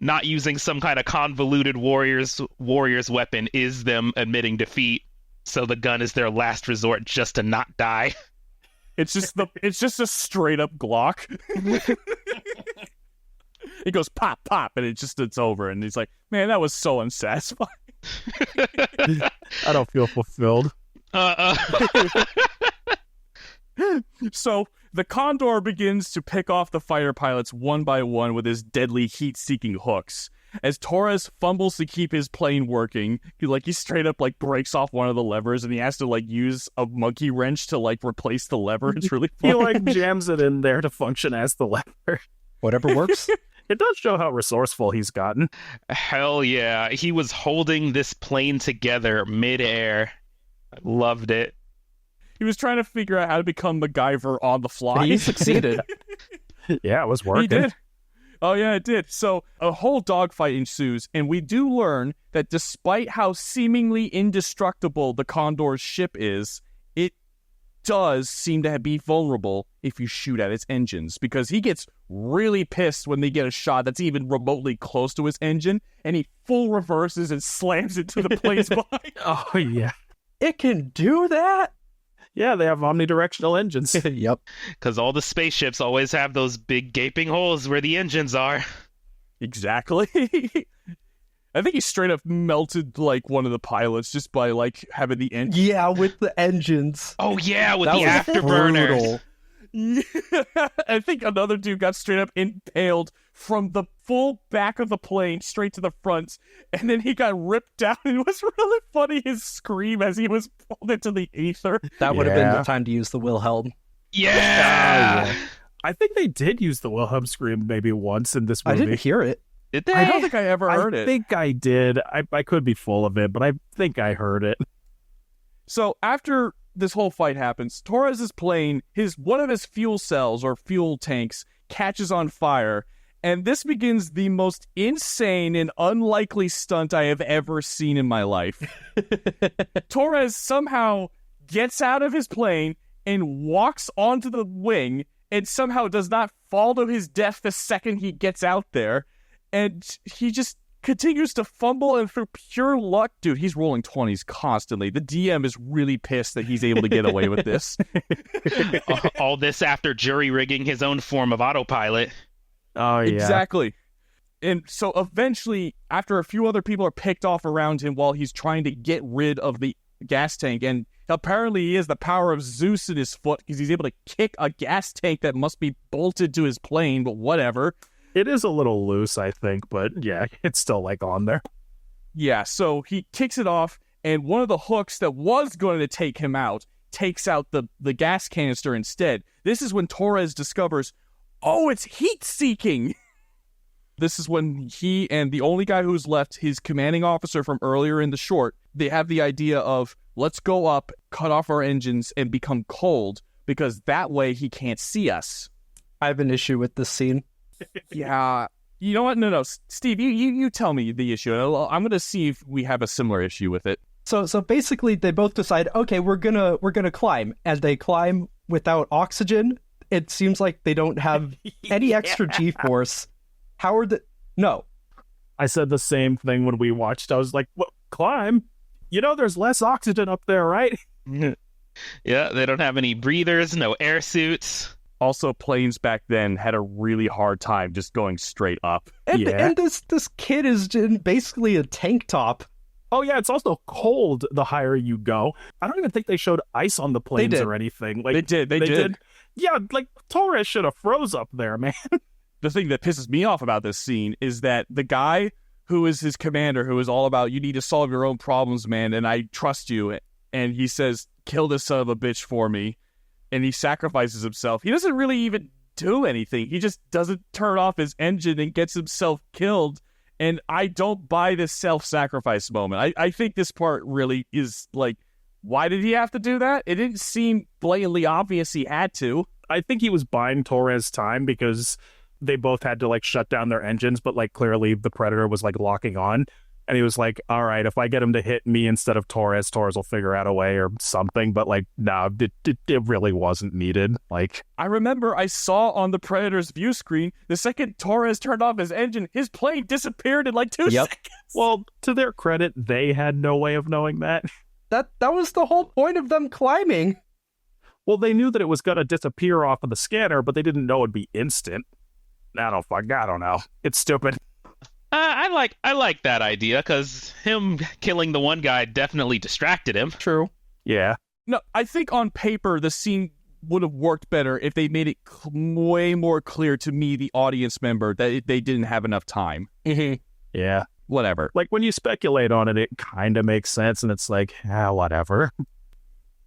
Not using some kind of convoluted warrior's weapon is them admitting defeat, so the gun is their last resort just to not die. It's just a straight up Glock. It goes pop pop and it's over and he's like, man, that was so unsatisfying. I don't feel fulfilled. So the Condor begins to pick off the fighter pilots one by one with his deadly heat-seeking hooks. As Torres fumbles to keep his plane working, he straight up like breaks off one of the levers and he has to like use a monkey wrench to like replace the lever. It's really funny. He like jams it in there to function as the lever. Whatever works. It does show how resourceful he's gotten. Hell yeah. He was holding this plane together mid-air. I loved it. He was trying to figure out how to become MacGyver on the fly. He succeeded. Yeah, it was working. He did. Oh, yeah, it did. So a whole dogfight ensues, and we do learn that despite how seemingly indestructible the Condor's ship is, it does seem to be vulnerable if you shoot at its engines, because he gets really pissed when they get a shot that's even remotely close to his engine, and he full reverses and slams into the plane's behind. Oh, yeah. It can do that? Yeah, they have omnidirectional engines. Yep. Because all the spaceships always have those big gaping holes where the engines are. Exactly. I think he straight up melted like one of the pilots just by like having the engine. Yeah, with the engines. Oh yeah, with That the was afterburners. brutal. Yeah. I think another dude got straight up impaled from the full back of the plane straight to the front, and then he got ripped down. It was really funny, his scream as he was pulled into the ether. That would have been Yeah. the time to use the Wilhelm. Yeah. I think they did use the Wilhelm scream maybe once in this I movie. didn't hear it. Did they? I don't think I ever heard I it. think I did. I could be full of it, but I think I heard it. So after this whole fight happens, Torres's plane, one of his fuel cells or fuel tanks catches on fire, and this begins the most insane and unlikely stunt I have ever seen in my life. Torres somehow gets out of his plane and walks onto the wing and somehow does not fall to his death the second he gets out there. And he just continues to fumble, and through pure luck, dude, he's rolling 20s constantly. The DM is really pissed that he's able to get away with this. All this after jury rigging his own form of autopilot. Oh, yeah. Exactly. And so eventually, after a few other people are picked off around him while he's trying to get rid of the gas tank, and apparently he has the power of Zeus in his foot because he's able to kick a gas tank that must be bolted to his plane, but whatever. It is a little loose, I think, but yeah, it's still like on there. Yeah, so he kicks it off, and one of the hooks that was going to take him out takes out the gas canister instead. This is when Torres discovers, oh, it's heat-seeking! This is when he and the only guy who's left, his commanding officer from earlier in the short, they have the idea of, let's go up, cut off our engines, and become cold, because that way he can't see us. I have an issue with this scene. Yeah. You know what? No. Steve, you tell me the issue. I'm going to see if we have a similar issue with it. So basically they both decide, okay, we're gonna climb, and they climb without oxygen. It seems like they don't have any extra G-force. How are the... No. I said the same thing when we watched. I was like, well, climb? You know there's less oxygen up there, right? Yeah, they don't have any breathers, no air suits. Also, planes back then had a really hard time just going straight up. And, Yeah. and this kid is in basically a tank top. Oh, yeah, it's also cold the higher you go. I don't even think they showed ice on the planes did. or anything. Like, They did. Yeah, like, Torres should have froze up there, man. The thing that pisses me off about this scene is that the guy who is his commander, who is all about, you need to solve your own problems, man, and I trust you, and he says, kill this son of a bitch for me, and he sacrifices himself. He doesn't really even do anything. He just doesn't turn off his engine and gets himself killed, and I don't buy this self-sacrifice moment. I think this part really is like, why did he have to do that? It didn't seem blatantly obvious he had to. I think he was buying Torres time because they both had to like shut down their engines, but like clearly the Predator was like locking on, and he was like, all right, if I get him to hit me instead of Torres will figure out a way or something. But like, no, it really wasn't needed. Like, I remember I saw on the Predator's view screen, the second Torres turned off his engine, his plane disappeared in like 2 seconds. well, to their credit, they had no way of knowing that. That was the whole point of them climbing. Well, they knew that it was going to disappear off of the scanner, but they didn't know it'd be instant. I don't know. It's stupid. I like that idea because him killing the one guy definitely distracted him. True. Yeah. No, I think on paper the scene would have worked better if they made it way more clear to me, the audience member, that they didn't have enough time. Yeah. Whatever. Like, when you speculate on it, it kind of makes sense, and it's like, whatever.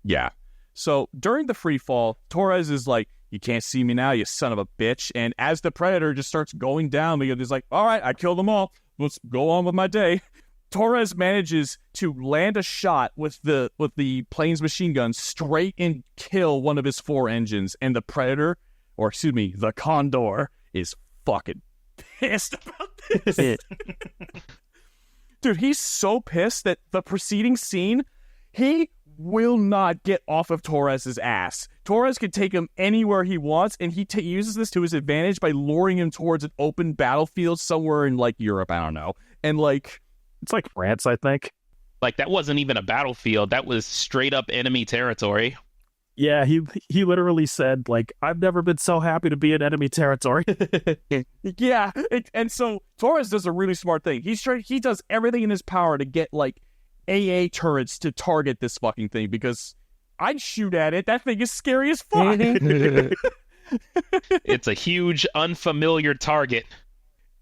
Yeah. So during the free fall, Torres is like, you can't see me now, you son of a bitch. And as the Predator just starts going down, because he's like, all right, I killed them all. Let's go on with my day. Torres manages to land a shot with the plane's machine gun straight and kill one of his 4 engines. And the Predator, or excuse me, the Condor, is fucking pissed about this. Dude, he's so pissed that the preceding scene, he will not get off of Torres's ass. Torres can take him anywhere he wants, and he uses this to his advantage by luring him towards an open battlefield somewhere in, like, Europe, I don't know. And, like... It's like France, I think. Like, that wasn't even a battlefield. That was straight up enemy territory. Yeah, he literally said, like, I've never been so happy to be in enemy territory. Yeah, and so Torres does a really smart thing. He does everything in his power to get, like, AA turrets to target this fucking thing, because I'd shoot at it. That thing is scary as fuck. It's a huge, unfamiliar target.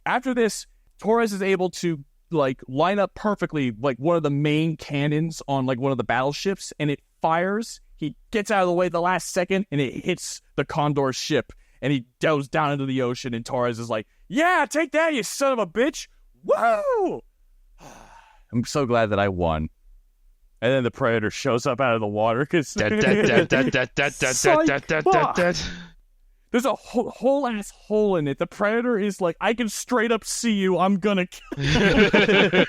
After this, Torres is able to, like, line up perfectly, like, one of the main cannons on, like, one of the battleships, and it fires. He gets out of the way the last second, and it hits the Condor's ship, and he goes down into the ocean, and Torres is like, yeah, take that, you son of a bitch. Woo! I'm so glad that I won. And then the Predator shows up out of the water because there's a whole ass hole in it. The Predator is like, I can straight up see you. I'm gonna kill you.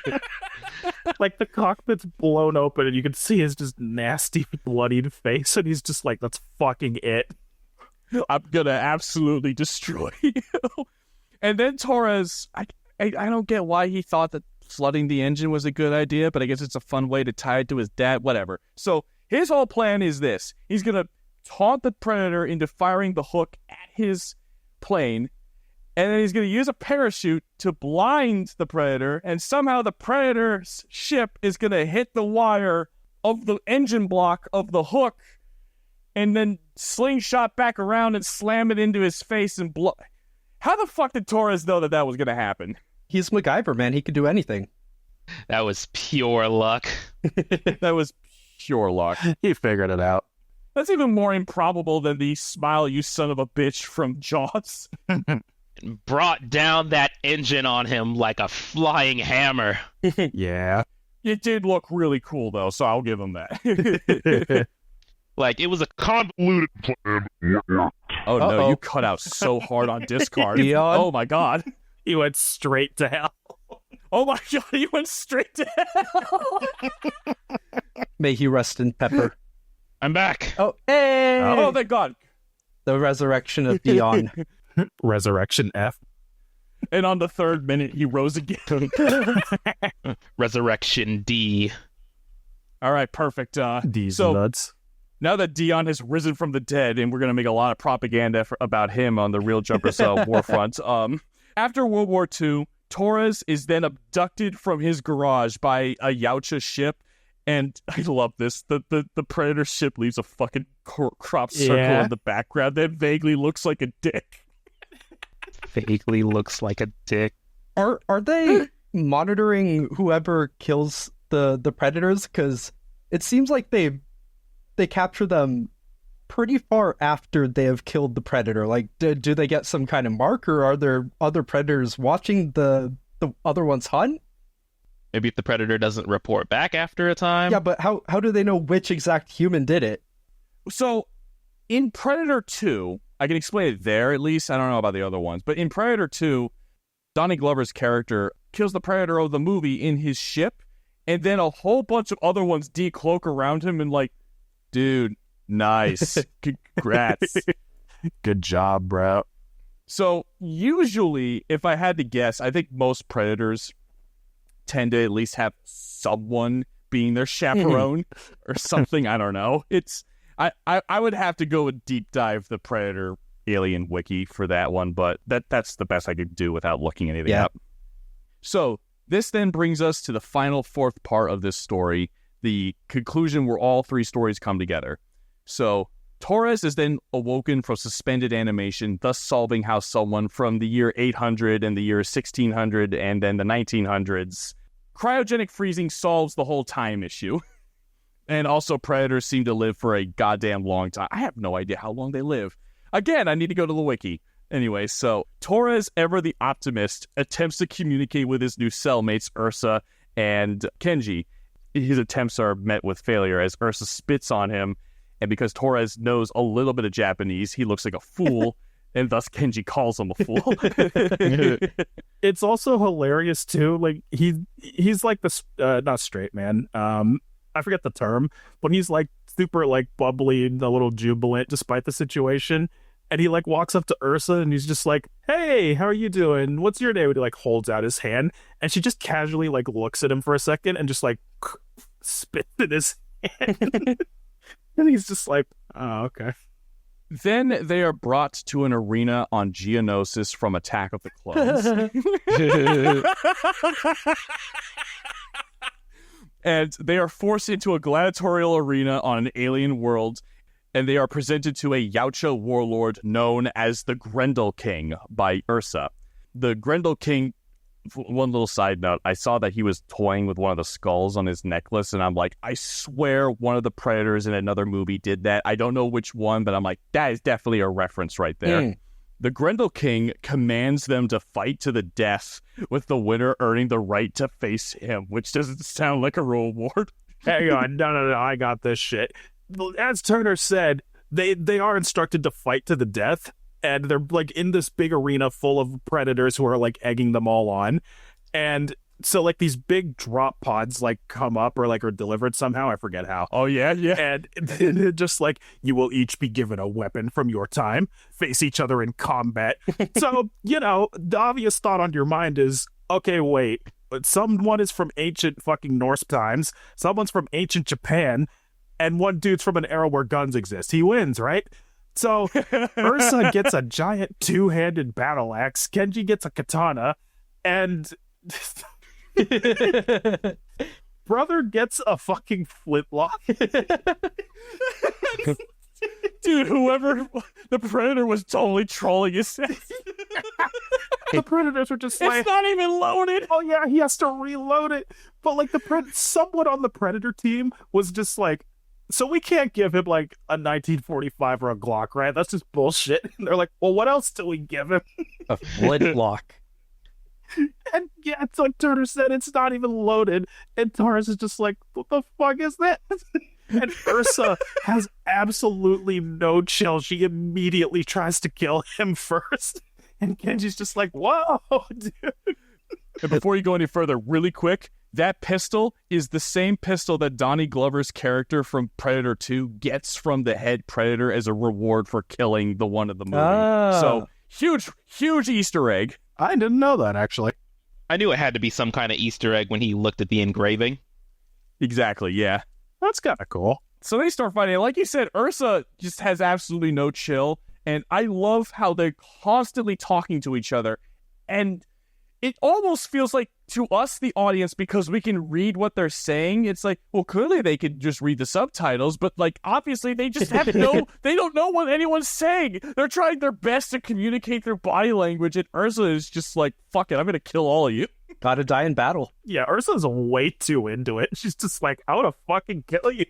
Like, the cockpit's blown open, and you can see his just nasty, bloodied face, and he's just like, that's fucking it. I'm gonna absolutely destroy you. And then Torres, I don't get why he thought that flooding the engine was a good idea, but I guess it's a fun way to tie it to his dad, whatever. So his whole plan is this. He's going to taunt the Predator into firing the hook at his plane, and then he's going to use a parachute to blind the Predator, and somehow the Predator's ship is going to hit the wire of the engine block of the hook, and then slingshot back around and slam it into his face and blow. How the fuck did Torres know that was going to happen? He's MacGyver, man. He could do anything. That was pure luck. That was pure luck. He figured it out. That's even more improbable than the smile you son of a bitch from Jaws. Brought down that engine on him like a flying hammer. Yeah. It did look really cool, though, so I'll give him that. Like, it was a convoluted plan. Oh, no, Uh-oh. you cut out so hard on Discard. Dion? Oh, my God. He went straight to hell. Oh, my God, he went straight to hell. May he rest in pepper. I'm back. Oh, hey! Oh, thank God. The resurrection of Dion. Resurrection F. And on the 3rd minute, he rose again. Resurrection D. All right, perfect. These so nuts. now that Dion has risen from the dead, and we're going to make a lot of propaganda about him on the Real Jumpers warfront, after World War II, Torres is then abducted from his garage by a Yautja ship, and I love this. The Predator ship leaves a fucking crop circle Yeah. in the background that vaguely looks like a dick. Vaguely looks like a dick. Are they monitoring whoever kills the predators? Because it seems like they capture them pretty far after they have killed the predator. Like, do they get some kind of mark, or are there other predators watching the other ones hunt? Maybe if the predator doesn't report back after a time. Yeah, but how do they know which exact human did it? So, in Predator 2, I can explain it there at least. I don't know about the other ones. But in Predator 2, Donnie Glover's character kills the Predator of the movie in his ship, and then a whole bunch of other ones decloak around him and like, dude, nice. Congrats. Good job, bro. So, usually, if I had to guess, I think most Predators tend to at least have someone being their chaperone or something. I don't know. I would have to go and deep dive the Predator Alien Wiki for that one, but that's the best I could do without looking anything up. So this then brings us to the final 4th part of this story, the conclusion where all 3 stories come together. So Torres is then awoken from suspended animation, thus solving how someone from the year 800 and the year 1600 and then the 1900s, cryogenic freezing solves the whole time issue. And also, predators seem to live for a goddamn long time. I have no idea how long they live. Again, I need to go to the wiki. Anyway, so Torres, ever the optimist, attempts to communicate with his new cellmates, Ursa and Kenji. His attempts are met with failure as Ursa spits on him, and because Torres knows a little bit of Japanese, he looks like a fool, and thus Kenji calls him a fool. It's also hilarious too. Like he's like this not straight man. I forget the term, but he's like super like bubbly and a little jubilant despite the situation. And he like walks up to Ursa and he's just like, "Hey, how are you doing? What's your name?" And he like holds out his hand, and she just casually like looks at him for a second and just like spits in his hand. And he's just like, "Oh, okay." Then they are brought to an arena on Geonosis from Attack of the Clones. And they are forced into a gladiatorial arena on an alien world, and they are presented to a Yautja warlord known as the Grendel King by Ursa. The Grendel King, one little side note, I saw that he was toying with one of the skulls on his necklace, and I'm like, I swear one of the Predators in another movie did that. I don't know which one, but I'm like, that is definitely a reference right there. The Grendel King commands them to fight to the death, with the winner earning the right to face him, which doesn't sound like a reward. Hang on, no, I got this shit. As Turner said, they are instructed to fight to the death, and they're like in this big arena full of predators who are like egging them all on. And so like these big drop pods like come up or like are delivered somehow. I forget how. Oh, yeah? And they're just like, you will each be given a weapon from your time, face each other in combat. So, you know, the obvious thought on your mind is, okay, wait. But someone is from ancient fucking Norse times, someone's from ancient Japan, and one dude's from an era where guns exist. He wins, right? So Ursa gets a giant two-handed battle axe, Kenji gets a katana, and brother gets a fucking flintlock. Dude, whoever the Predator was totally trolling his sense. The Predators were just like, It's not even loaded. oh yeah, he has to reload it. But like someone on the Predator team was just like, so we can't give him like a 1945 or a Glock, right? That's just bullshit. And they're like, well, what else do we give him? A flintlock. And yeah, it's like Turner said, it's not even loaded. And Taurus is just like, what the fuck is that? And Ursa has absolutely no chill. She immediately tries to kill him first. And Kenji's just like, whoa, dude. And before you go any further, really quick, that pistol is the same pistol that Donnie Glover's character from Predator 2 gets from the head Predator as a reward for killing the one of the movie. So, huge Easter egg. I didn't know that, actually. I knew it had to be some kind of Easter egg when he looked at the engraving. Exactly, yeah. That's kind of cool. So they start fighting. Like you said, Ursa just has absolutely no chill. And I love how they're constantly talking to each other. And it almost feels like to us, the audience, because we can read what they're saying, it's like, well, clearly they could just read the subtitles, but like, obviously they just have they don't know what anyone's saying. They're trying their best to communicate their body language, and Ursa is just like, fuck it, I'm going to kill all of you. Gotta die in battle. Yeah, Ursa's way too into it. She's just like, I want to fucking kill you.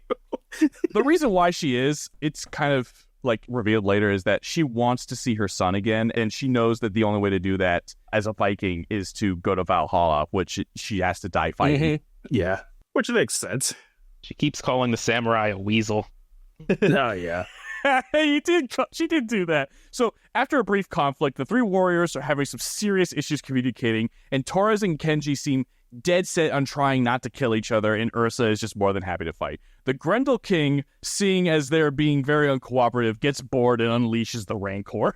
The reason why she is, it's kind of like revealed later, is that she wants to see her son again, and she knows that the only way to do that as a Viking is to go to Valhalla, which she has to die fighting. Mm-hmm. Yeah, which makes sense. She keeps calling the samurai a weasel. Oh, yeah. She did do that. So after a brief conflict, the three warriors are having some serious issues communicating, and Torres and Kenji seem dead set on trying not to kill each other, and Ursa is just more than happy to fight. The Grendel King, seeing as they're being very uncooperative, gets bored and unleashes the Rancor.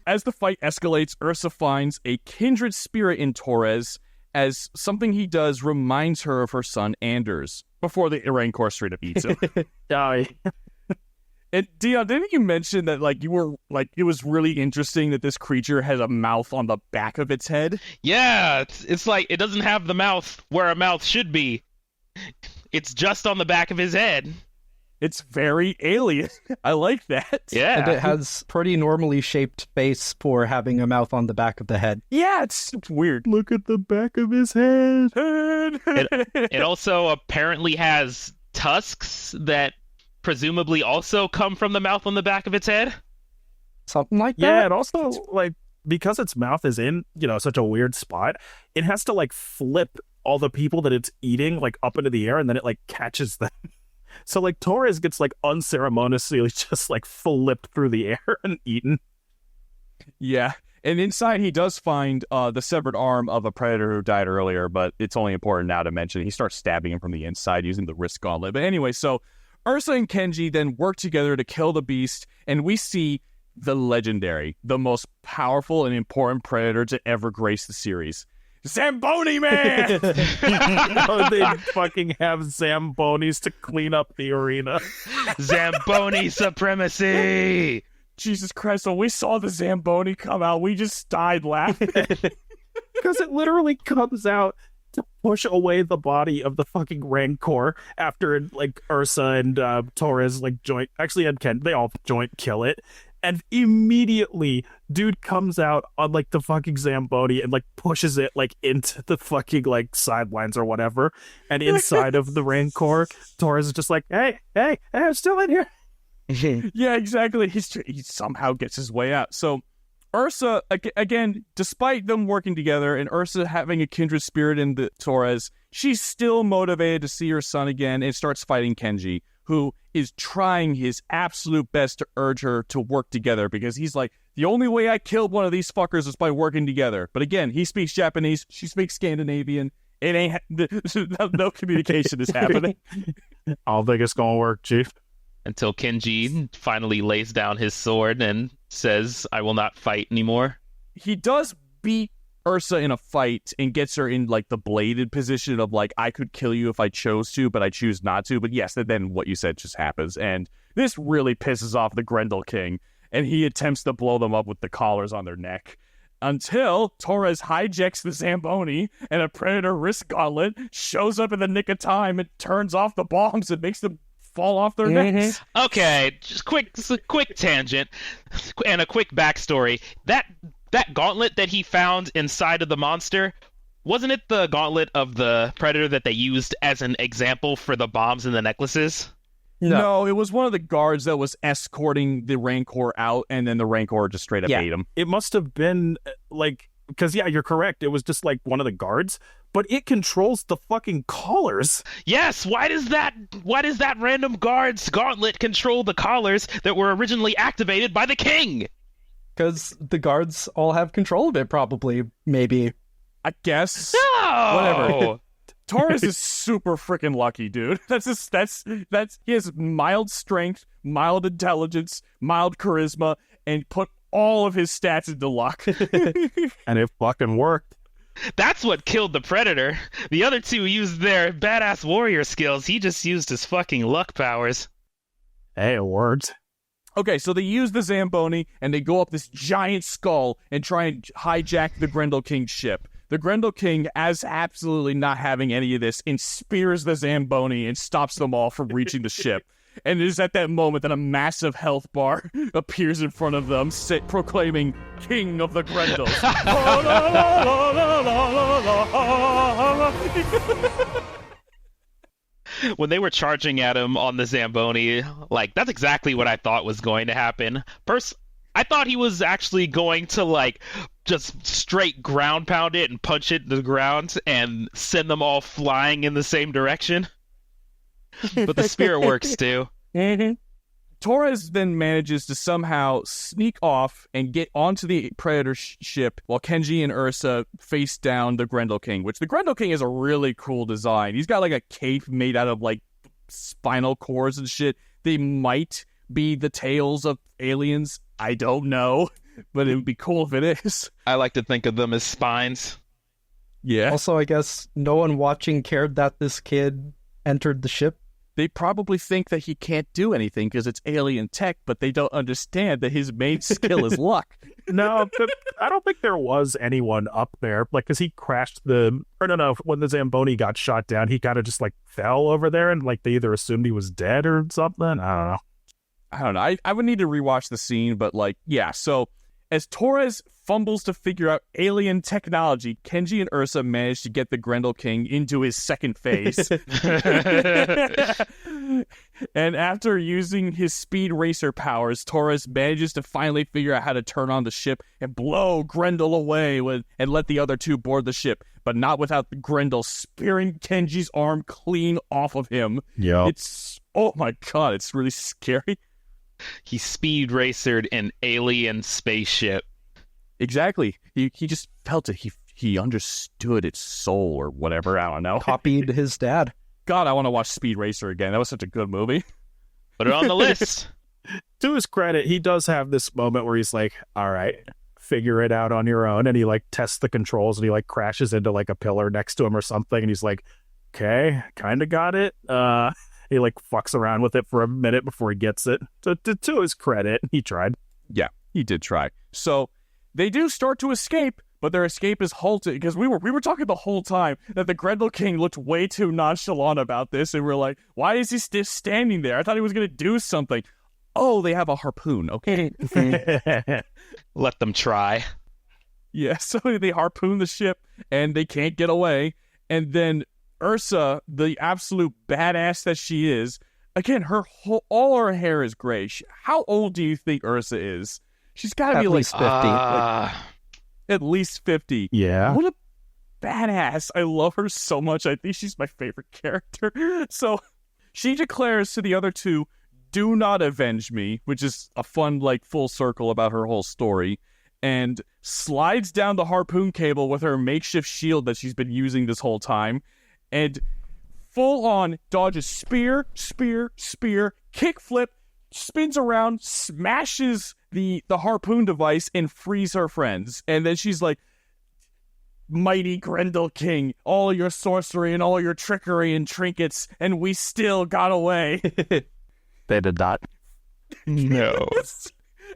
As the fight escalates, Ursa finds a kindred spirit in Torres, as something he does reminds her of her son Anders, before the Rancor straight up eats him. Oh, yeah. And Dion, didn't you mention that like you were like it was really interesting that this creature has a mouth on the back of its head? Yeah, it's like it doesn't have the mouth where a mouth should be. It's just on the back of his head. It's very alien. I like that. Yeah. And it has pretty normally shaped face for having a mouth on the back of the head. Yeah, it's weird. Look at the back of his head. It also apparently has tusks that presumably also come from the mouth on the back of its head. Something like Yeah, that? and also, like, because its mouth is in, such a weird spot, it has to, like, flip all the people that it's eating, like, up into the air, and then it, like, catches them. So, like, Torres gets, like, unceremoniously just, like, flipped through the air and eaten. Yeah. And inside, he does find the severed arm of a predator who died earlier, but it's only important now to mention. He starts stabbing him from the inside using the wrist gauntlet. But anyway, so Ursa and Kenji then work together to kill the beast, and we see the legendary, the most powerful and important predator to ever grace the series. Zamboni Man! They fucking have Zambonis to clean up the arena. Zamboni supremacy! Jesus Christ, when we saw the Zamboni come out, we just died laughing. Because it literally comes out to push away the body of the fucking Rancor after, like, Ursa and Torres, like, and Ken, they all joint kill it. And immediately, dude comes out on, like, the fucking Zamboni and, like, pushes it, like, into the fucking, like, sidelines or whatever. And inside of the Rancor, Torres is just like, hey, I'm still in here. Yeah, exactly. He somehow gets his way out. So Ursa, again, despite them working together and Ursa having a kindred spirit in the Torres, she's still motivated to see her son again and starts fighting Kenji, who is trying his absolute best to urge her to work together, because he's like, the only way I killed one of these fuckers is by working together. But again, he speaks Japanese, she speaks Scandinavian. It ain't no communication is happening. I don't think it's gonna work, Chief. Until Kenji finally lays down his sword and says, I will not fight anymore. he does beat Ursa in a fight and gets her in like the bladed position of like, I could kill you if I chose to, but I choose not to. But yes, then what you said just happens. And this really pisses off the Grendel King, and he attempts to blow them up with the collars on their neck. Until Torres hijacks the Zamboni and a Predator wrist gauntlet shows up in the nick of time and turns off the bombs and makes them fall off their necks. Okay, just quick tangent and a quick backstory. That gauntlet that he found inside of the monster, wasn't it the gauntlet of the Predator that they used as an example for the bombs and the necklaces? No, it was one of the guards that was escorting the Rancor out, and then the Rancor just straight up ate him. It must have been like, because you're correct. It was just like one of the guards, but it controls the fucking collars. Yes, why does that random guard's gauntlet control the collars that were originally activated by the king? Because the guards all have control of it, probably, maybe. I guess. No! Whatever. Torres is super freaking lucky, dude. That's he has mild strength, mild intelligence, mild charisma, and put all of his stats into luck. And it fucking worked. That's what killed the Predator. The other two used their badass warrior skills. He just used his fucking luck powers. Hey, it worked. Okay, so they use the Zamboni, and they go up this giant skull and try and hijack the Grendel King's ship. The Grendel King, as absolutely not having any of this, and spears the Zamboni and stops them all from reaching the ship. And it is at that moment that a massive health bar appears in front of them, proclaiming, King of the Grendels. When they were charging at him on the Zamboni, like, that's exactly what I thought was going to happen. I thought he was actually going to, like, just straight ground pound it and punch it to the ground and send them all flying in the same direction. But the spirit works, too. Torres then manages to somehow sneak off and get onto the Predator ship while Kenji and Ursa face down the Grendel King, which the Grendel King is a really cool design. He's got like a cape made out of like spinal cords and shit. They might be the tails of aliens. I don't know, but it would be cool if it is. I like to think of them as spines. Yeah. Also, I guess no one watching cared that this kid entered the ship. They probably think that he can't do anything because it's alien tech, but they don't understand that his main skill is luck. No, I don't think there was anyone up there. Like, because he crashed when the Zamboni got shot down, he kind of just like fell over there, and like they either assumed he was dead or something. I don't know. I would need to rewatch the scene, but like, yeah. So as Torres fumbles to figure out alien technology, Kenji and Ursa manage to get the Grendel King into his second phase. And after using his speed racer powers, Torres manages to finally figure out how to turn on the ship and blow Grendel away and let the other two board the ship, but not without Grendel spearing Kenji's arm clean off of him. Yeah. It's, oh my god, it's really scary. He speed racered an alien spaceship. Exactly. He just felt it. He understood its soul or whatever. I don't know. Copied his dad. God, I want to watch Speed Racer again. That was such a good movie. Put it on the list. To his credit, he does have this moment where he's like, all right, figure it out on your own. And he like tests the controls and he like crashes into like a pillar next to him or something. And he's like, okay, kind of got it. He like fucks around with it for a minute before he gets it. So to his credit, he tried. Yeah, he did try. So they do start to escape, but their escape is halted because we were talking the whole time that the Grendel King looked way too nonchalant about this, and we're like, why is he still standing there? I thought he was going to do something. Oh, they have a harpoon. Okay. Let them try. Yeah, so they harpoon the ship, and they can't get away. And then Ursa, the absolute badass that she is, again, all her hair is gray. How old do you think Ursa is? She's got to be like 50. At least 50. Yeah. What a badass. I love her so much. I think she's my favorite character. So she declares to the other two, do not avenge me, which is a fun, like, full circle about her whole story, and slides down the harpoon cable with her makeshift shield that she's been using this whole time, and full on dodges spear, kickflip, spins around, smashes the harpoon device, and frees her friends. And then she's like, mighty Grendel King, all your sorcery and all your trickery and trinkets, and we still got away. They did not. No.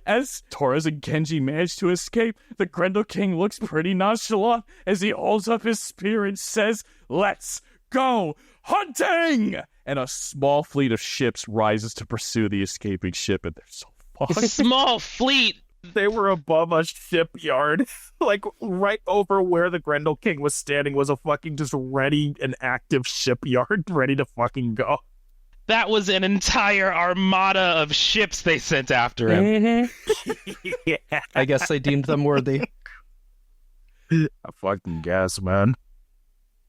As Torres and Genji manage to escape, the Grendel King looks pretty nonchalant as he holds up his spear and says, "Let's go hunting!" And a small fleet of ships rises to pursue the escaping ship, and they're so A fucked. small fleet. They were above a shipyard. Like, right over where the Grendel King was standing was a fucking just ready and active shipyard ready to fucking go. That was an entire armada of ships they sent after him. Yeah. I guess they deemed them worthy. I fucking guess, man.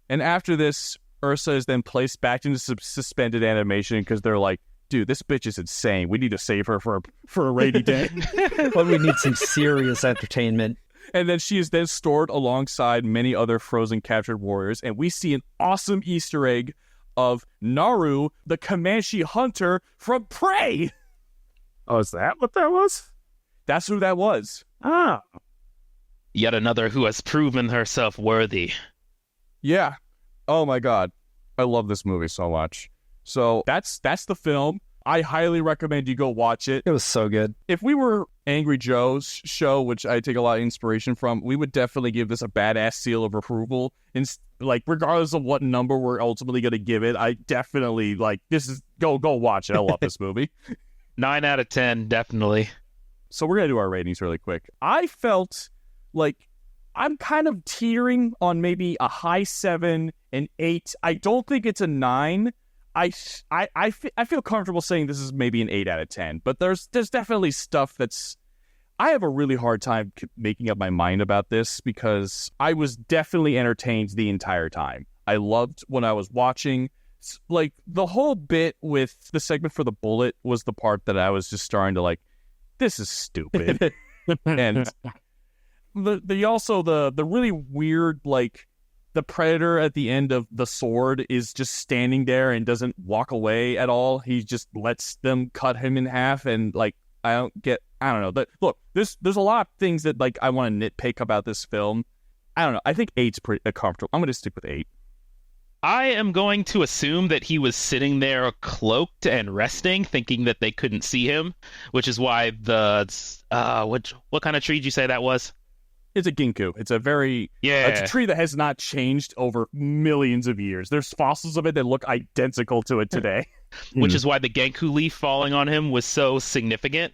And after this, Ursa is then placed back into suspended animation because they're like, dude, this bitch is insane. We need to save her for a rainy day. But we need some serious entertainment. And then she is then stored alongside many other frozen captured warriors. And we see an awesome Easter egg of Naru, the Comanche hunter from Prey. Oh, is that what that was? That's who that was. Ah. Yet another who has proven herself worthy. Yeah. Oh my God. I love this movie so much. So that's the film. I highly recommend you go watch it. It was so good. If we were Angry Joe's show, which I take a lot of inspiration from, we would definitely give this a badass seal of approval. And like, regardless of what number we're ultimately going to give it, I definitely this is go watch it. I love this movie. 9 out of 10, definitely. So we're going to do our ratings really quick. I felt like I'm kind of teetering on maybe a high 7, an 8. I don't think it's a 9. I feel comfortable saying this is maybe an 8 out of 10, but there's definitely stuff that's... I have a really hard time making up my mind about this because I was definitely entertained the entire time. I loved when I was watching. Like, the whole bit with the segment for the bullet was the part that I was just starting to this is stupid. And the really weird, the Predator at the end of The Sword is just standing there and doesn't walk away at all. He just lets them cut him in half, and I don't know. But look, there's a lot of things that I want to nitpick about this film. I don't know. I think 8's pretty comfortable. I'm going to stick with 8. I am going to assume that he was sitting there cloaked and resting, thinking that they couldn't see him, which is why what kind of tree did you say that was? It's a ginkgo. It's a tree that has not changed over millions of years. There's fossils of it that look identical to it today. Which is why the Genku leaf falling on him was so significant.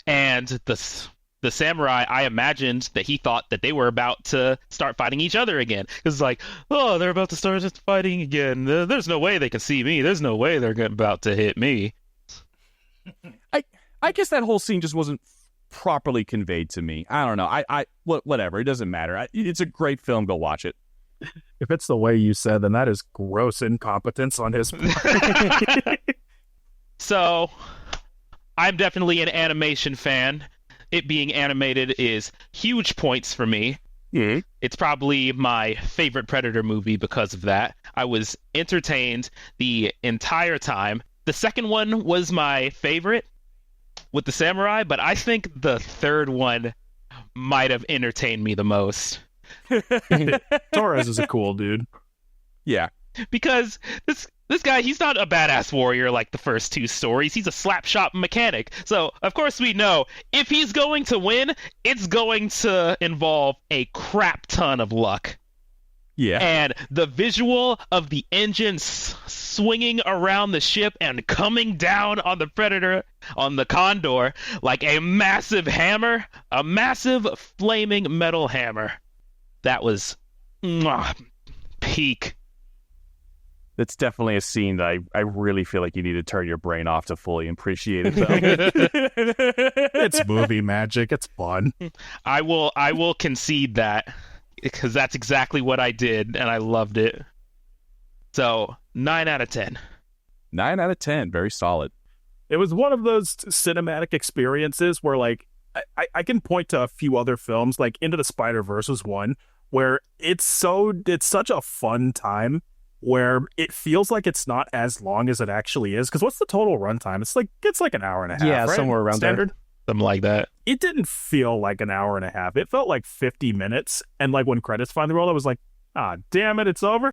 And the samurai, I imagined that he thought that they were about to start fighting each other again. It's like, oh, they're about to start fighting again. There's no way they can see me. There's no way they're about to hit me. I guess that whole scene just wasn't properly conveyed to me. I don't know. Whatever. It doesn't matter. It's a great film. Go watch it. If it's the way you said, then that is gross incompetence on his part. So, I'm definitely an animation fan. It being animated is huge points for me. Yeah. It's probably my favorite Predator movie because of that. I was entertained the entire time. The second one was my favorite with the samurai, but I think the third one might have entertained me the most. Torres is a cool dude. Yeah. Because this guy, he's not a badass warrior like the first two stories. He's a slapshot mechanic. So, of course, we know if he's going to win, it's going to involve a crap ton of luck. Yeah. And the visual of the engine swinging around the ship and coming down on the Predator, on the Condor, like a massive hammer, a massive flaming metal hammer. That was peak. That's definitely a scene that I really feel like you need to turn your brain off to fully appreciate it, though. It's movie magic. It's fun. I will concede that, because that's exactly what I did, and I loved it. So, 9 out of 10. 9 out of 10. Very solid. It was one of those cinematic experiences where, I can point to a few other films, like Into the Spider-Verse was one, where it's such a fun time where it feels like it's not as long as it actually is. Because what's the total runtime? It's like an hour and a half, Yeah, right? somewhere around Standard? there. Something like that. It didn't feel like an hour and a half. It felt like 50 minutes. And like when credits finally rolled, I was like, ah, damn it, it's over.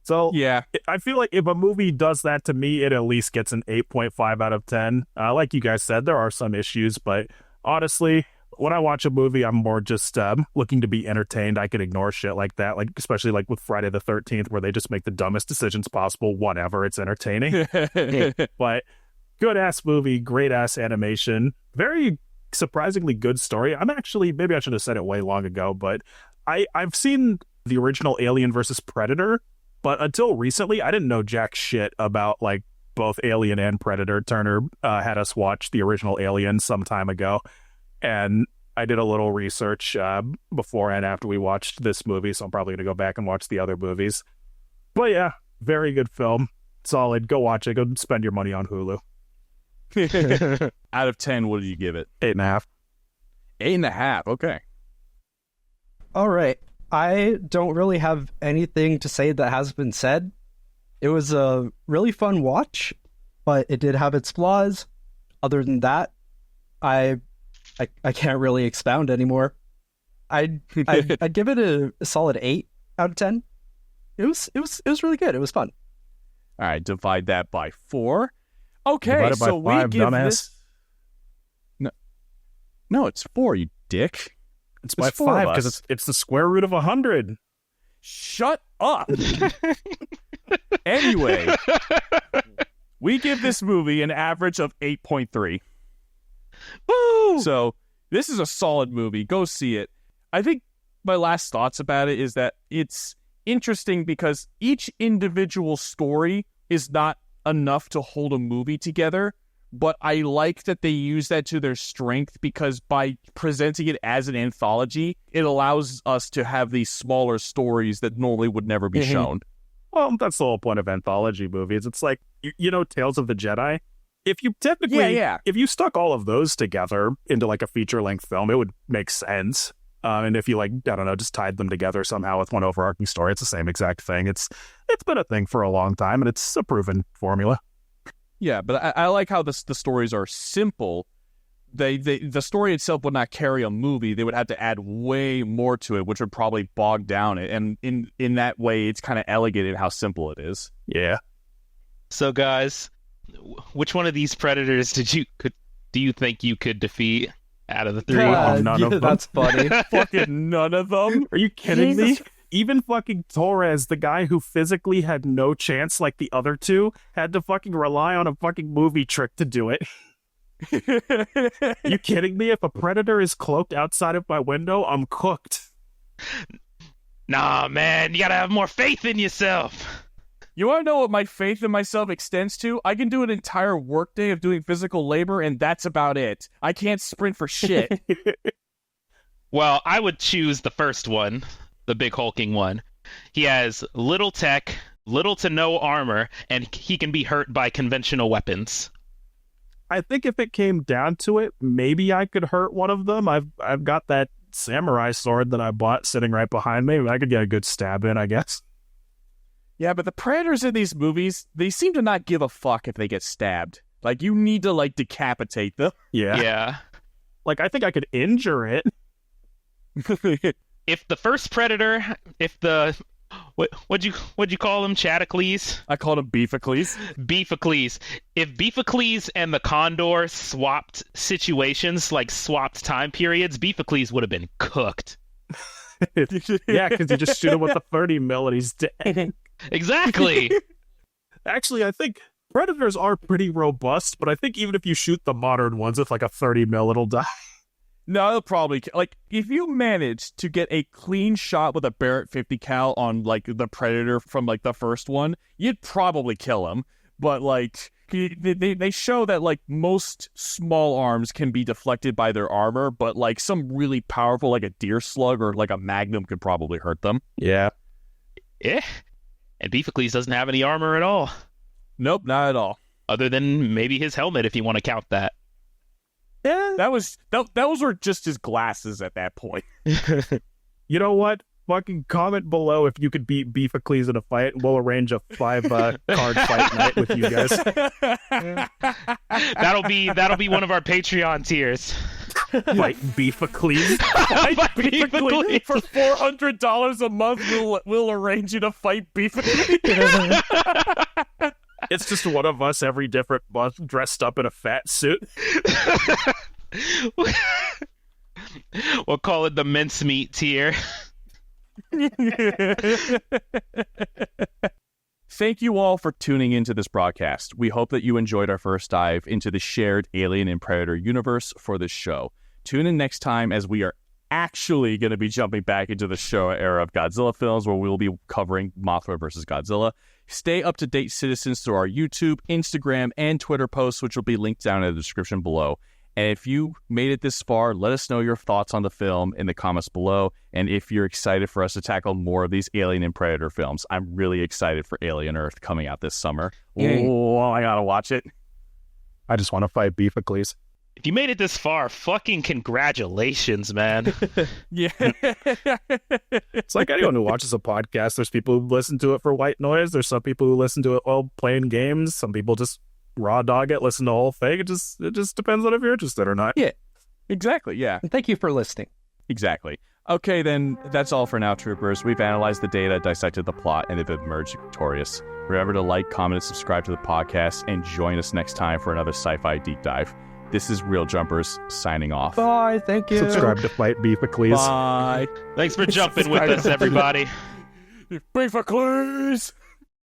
So Yeah. I feel like if a movie does that to me, it at least gets an 8.5 out of 10. Like you guys said, there are some issues, but honestly, when I watch a movie, I'm more just looking to be entertained. I could ignore shit like that, like especially like with Friday the 13th, where they just make the dumbest decisions possible. Whatever, it's entertaining. But good ass movie, great ass animation, very surprisingly good story. Maybe I should have said it way long ago, but I've seen the original Alien versus Predator. But until recently, I didn't know jack shit about like both Alien and Predator. Turner had us watch the original Alien some time ago, and I did a little research before and after we watched this movie, so I'm probably going to go back and watch the other movies. But yeah, very good film. Solid. Go watch it. Go spend your money on Hulu. Out of 10, what do you give it? 8.5. 8.5. Okay. All right. I don't really have anything to say that has been said. It was a really fun watch, but it did have its flaws. Other than that, I can't really expound anymore. I'd give it a solid 8 out of 10. It was really good. It was fun. All right, divide that by 4. Okay, Divided by so we 5, give dumbass. this. No, it's 4, you dick. It's There's by 4 of 5 us. because it's the square root of 100. Shut up. Anyway, we give this movie an average of 8.3. Woo! So this is a solid movie. Go see it. I think my last thoughts about it is that it's interesting because each individual story is not enough to hold a movie together, but I like that they use that to their strength because by presenting it as an anthology, it allows us to have these smaller stories that normally would never be shown. Well, that's the whole point of anthology movies. It's like, you know, Tales of the Jedi? If you technically, Yeah. if you stuck all of those together into like a feature-length film, it would make sense. And if you like, I don't know, just tied them together somehow with one overarching story, it's the same exact thing. It's been a thing for a long time, and it's a proven formula. Yeah, but I like how the stories are simple. The story itself would not carry a movie. They would have to add way more to it, which would probably bog down it. And in that way, it's kind of elevated how simple it is. Yeah. So, guys, which one of these predators do you think you could defeat out of the 3? None of them. That's funny. Fucking none of them. Are you kidding me? Even fucking Torres, the guy who physically had no chance like the other two, had to fucking rely on a fucking movie trick to do it. You kidding me? If a predator is cloaked outside of my window, I'm cooked. Nah, man, you gotta have more faith in yourself. You want to know what my faith in myself extends to? I can do an entire workday of doing physical labor, and that's about it. I can't sprint for shit. Well, I would choose the first one, the big hulking one. He has little tech, little to no armor, and he can be hurt by conventional weapons. I think if it came down to it, maybe I could hurt one of them. I've got that samurai sword that I bought sitting right behind me. I could get a good stab in, I guess. Yeah, but the predators in these movies, they seem to not give a fuck if they get stabbed. Like, you need to, like, decapitate them. Yeah. Like, I think I could injure it. If the first predator, what'd you call him, Chadicles? I called him Beefocles. Beefocles. If Beefocles and the Condor swapped situations, like swapped time periods, Beefocles would have been cooked. Yeah, because you just shoot him with a 30 mil and he's dead. Exactly. Actually, I think predators are pretty robust, but I think even if you shoot the modern ones with like a 30 mil, it'll die. No, it'll probably... Like, if you manage to get a clean shot with a Barrett 50 cal on, like, the Predator from, like, the first one, you'd probably kill him. But, like, they show that, like, most small arms can be deflected by their armor, but, like, some really powerful, like a deer slug or, like, a magnum could probably hurt them. Yeah. Yeah. And Beefocles doesn't have any armor at all. Nope, not at all. Other than maybe his helmet, if you want to count that. Yeah, those were just his glasses at that point. You know what? fucking comment below if you could beat Beefacles in a fight, and we'll arrange a 5 card fight night with you guys. That'll be one of our Patreon tiers. Fight Beefacles. Fight Beefacles for $400 a month. We'll arrange you to fight Beefacles. It's just one of us every different month dressed up in a fat suit. We'll call it the mincemeat tier. Thank you all for tuning into this broadcast. We hope that you enjoyed our first dive into the shared Alien and Predator universe for this show. Tune in next time as we are actually going to be jumping back into the Showa era of Godzilla films, where we'll be covering Mothra versus Godzilla. Stay up to date, citizens, through our YouTube, Instagram, and Twitter posts, which will be linked down in the description below. And if you made it this far, let us know your thoughts on the film in the comments below. And if you're excited for us to tackle more of these Alien and Predator films, I'm really excited for Alien Earth coming out this summer. Oh, I gotta watch it. I just want to fight Beefacles. If you made it this far, fucking congratulations, man. Yeah. It's like anyone who watches a podcast. There's people who listen to it for white noise. There's some people who listen to it while playing games. Some people just raw dog it, listen to the whole thing. It just depends on if you're interested or not. Yeah, exactly. Yeah, And thank you for listening. exactly. Okay, then that's all for now, troopers. We've analyzed the data, dissected the plot, and have emerged victorious. Remember to like, comment, and subscribe to the podcast, and join us next time for another sci-fi deep dive. This is Real Jumpers signing off. Bye. Thank you. Subscribe to Fight Beefacles. Bye. Thanks for jumping with us, everybody. Beefacles!